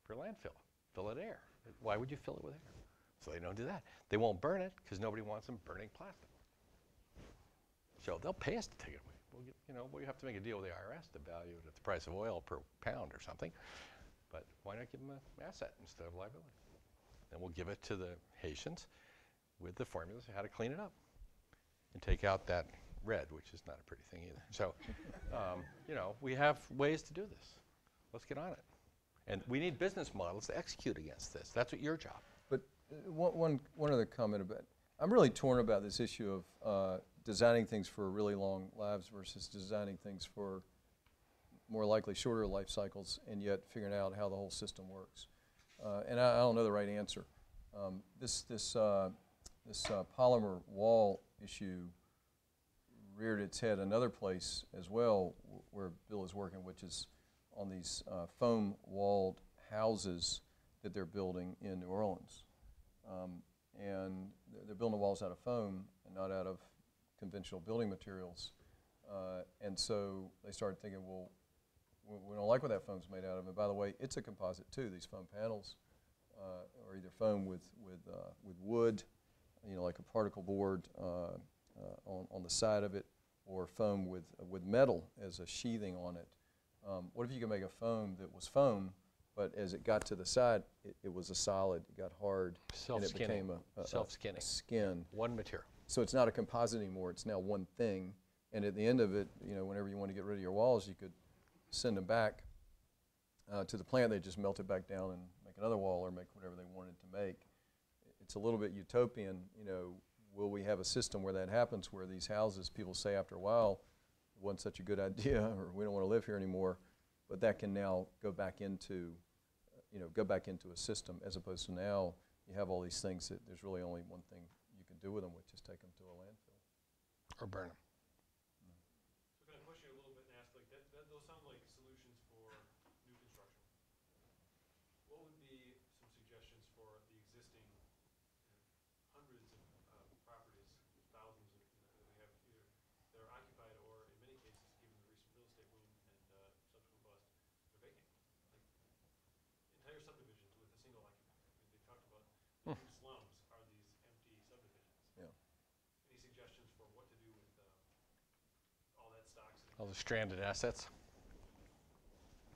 for landfill. Fill it air. Why would you fill it with air? So they don't do that. They won't burn it because nobody wants them burning plastic. So they'll pay us to take it away. We'll get, we have to make a deal with the IRS to value it at the price of oil per pound or something. But why not give them an asset instead of liability? And we'll give it to the Haitians with the formulas of how to clean it up and take out that red, which is not a pretty thing either. So, we have ways to do this. Let's get on it. And we need business models to execute against this. That's what your job. But one other comment about, I'm really torn about this issue of designing things for really long lives versus designing things for more likely shorter life cycles, and yet figuring out how the whole system works. And I don't know the right answer. This polymer wall issue reared its head another place as well where Bill is working, which is on these foam walled houses that they're building in New Orleans. And they're building the walls out of foam and not out of conventional building materials. And so they started thinking, well, we don't like what that foam's made out of. And by the way, it's a composite too. These foam panels are either foam with wood, you know, like a particle board on the side of it, or foam with metal as a sheathing on it. What if you could make a foam that was foam, but as it got to the side, it was a solid, it got hard, and it became a skin. One material. So it's not a composite anymore, it's now one thing. And at the end of it, you know, whenever you want to get rid of your walls, you could send them back to the plant. They just melt it back down and make another wall or make whatever they wanted to make. It's a little bit utopian, you know. Will we have a system where that happens, where these houses, people say after a while, it wasn't such a good idea, or we don't want to live here anymore, but that can now go back into, you know, go back into a system, as opposed to now you have all these things that there's really only one thing you can do with them, which is take them to a landfill. Or burn them. So can I push you a little bit and ask, like, those sound like solutions for new construction. What would be some suggestions for the existing hundreds of properties, thousands of, that we have here, that are occupied, or in many cases, given the recent real estate boom and subsequent bust, they're vacant? Like entire subdivisions with a single occupant. I mean, they talked about new slums are these empty subdivisions. Yeah. Any suggestions for what to do with all that stocks? All the stranded assets.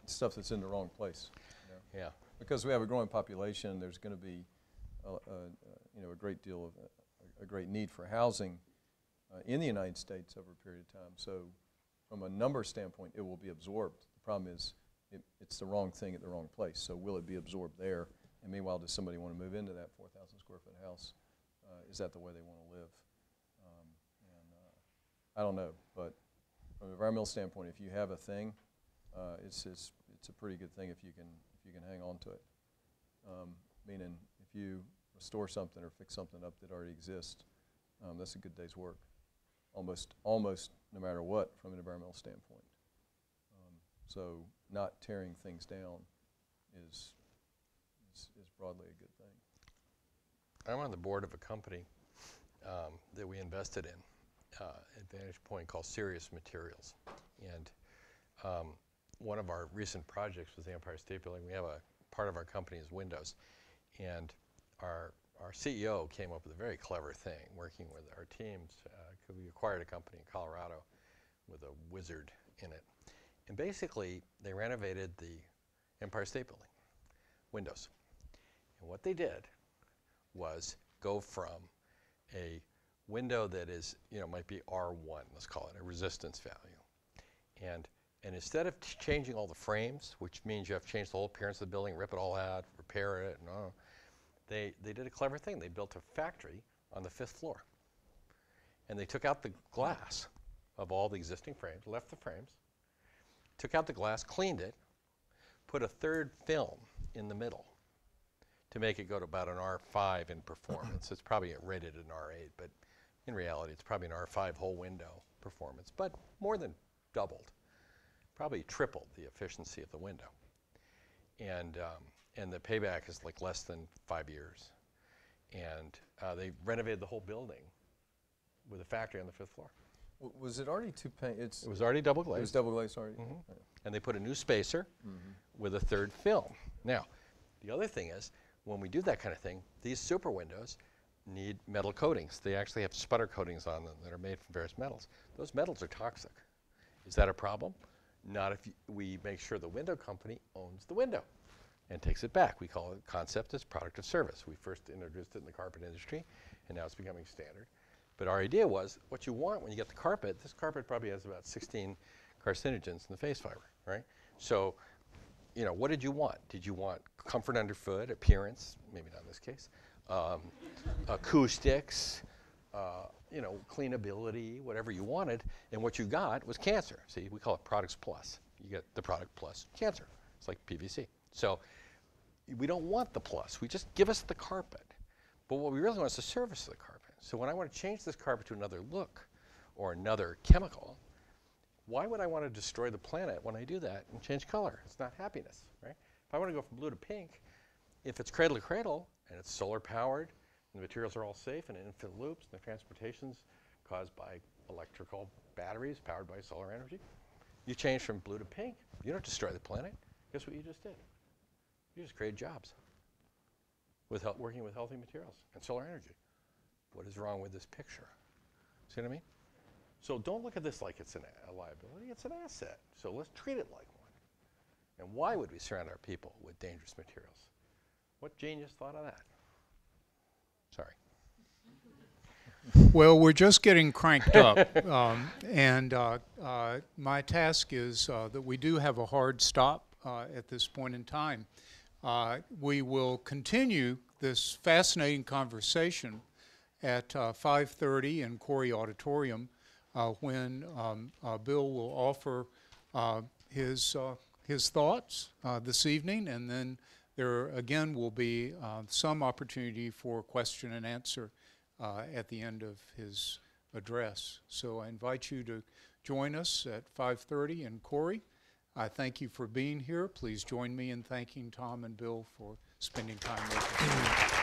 Stuff that's in the wrong place. You know? Yeah. Because we have a growing population, there's going to be you know, a great deal of a great need for housing in the United States over a period of time. So from a number standpoint, it will be absorbed. The problem is it's the wrong thing at the wrong place. So will it be absorbed there? And meanwhile, does somebody want to move into that 4,000 square foot house? Is that the way they want to live? I don't know, but from an environmental standpoint, if you have a thing, it's a pretty good thing if you can hang on to it. Meaning, if you restore something or fix something up that already exists, that's a good day's work. Almost no matter what from an environmental standpoint. So not tearing things down is broadly a good thing. I'm on the board of a company that we invested in, Advantage Point, called Serious Materials. And one of our recent projects was the Empire State Building. We have a part of our company is windows. And our CEO came up with a very clever thing, working with our teams. We acquired a company in Colorado with a wizard in it. And basically, they renovated the Empire State Building, windows. And what they did was go from a window that is, you know, might be R1, let's call it, a resistance value. And instead of changing all the frames, which means you have to change the whole appearance of the building, rip it all out, repair it, they did a clever thing. They built a factory on the 5th floor. And they took out the glass of all the existing frames, left the frames, took out the glass, cleaned it, put a third film in the middle to make it go to about an R5 in performance. It's probably rated an R8, but in reality, it's probably an R5 whole window performance, but more than doubled, probably tripled the efficiency of the window. And the payback is like less than 5 years. And they renovated the whole building with a factory on the 5th floor. Was it already it was already double glazed. It was double glazed already? Mm-hmm. And they put a new spacer with a third film. Now, the other thing is, when we do that kind of thing, these super windows need metal coatings. They actually have sputter coatings on them that are made from various metals. Those metals are toxic. Is that a problem? Not if we make sure the window company owns the window and takes it back. We call it concept as product of service. We first introduced it in the carpet industry, and now it's becoming standard. But our idea was, what you want when you get the carpet, this carpet probably has about 16 carcinogens in the face fiber, right? So, you know, what did you want? Did you want comfort underfoot, appearance, maybe not in this case, acoustics, you know, cleanability, whatever you wanted, and what you got was cancer. See, we call it products plus. You get the product plus cancer. It's like PVC. So we don't want the plus. We just give us the carpet. But what we really want is the service of the carpet. So when I want to change this carpet to another look, or another chemical, why would I want to destroy the planet when I do that and change color? It's not happiness, right? If I want to go from blue to pink, if it's cradle to cradle and it's solar powered, and the materials are all safe and in infinite loops, and the transportation's caused by electrical batteries powered by solar energy, you change from blue to pink, you don't destroy the planet. Guess what you just did? You just created jobs with working with healthy materials and solar energy. What is wrong with this picture? See what I mean? So don't look at this like it's a liability, it's an asset. So let's treat it like one. And why would we surround our people with dangerous materials? What genius thought of that? Sorry. Well, we're just getting cranked up, and my task is that we do have a hard stop at this point in time. We will continue this fascinating conversation at 5:30 in Corey Auditorium when Bill will offer his thoughts this evening, and then there again will be some opportunity for question and answer at the end of his address. So I invite you to join us at 5:30 in Corey. I thank you for being here. Please join me in thanking Tom and Bill for spending time with us.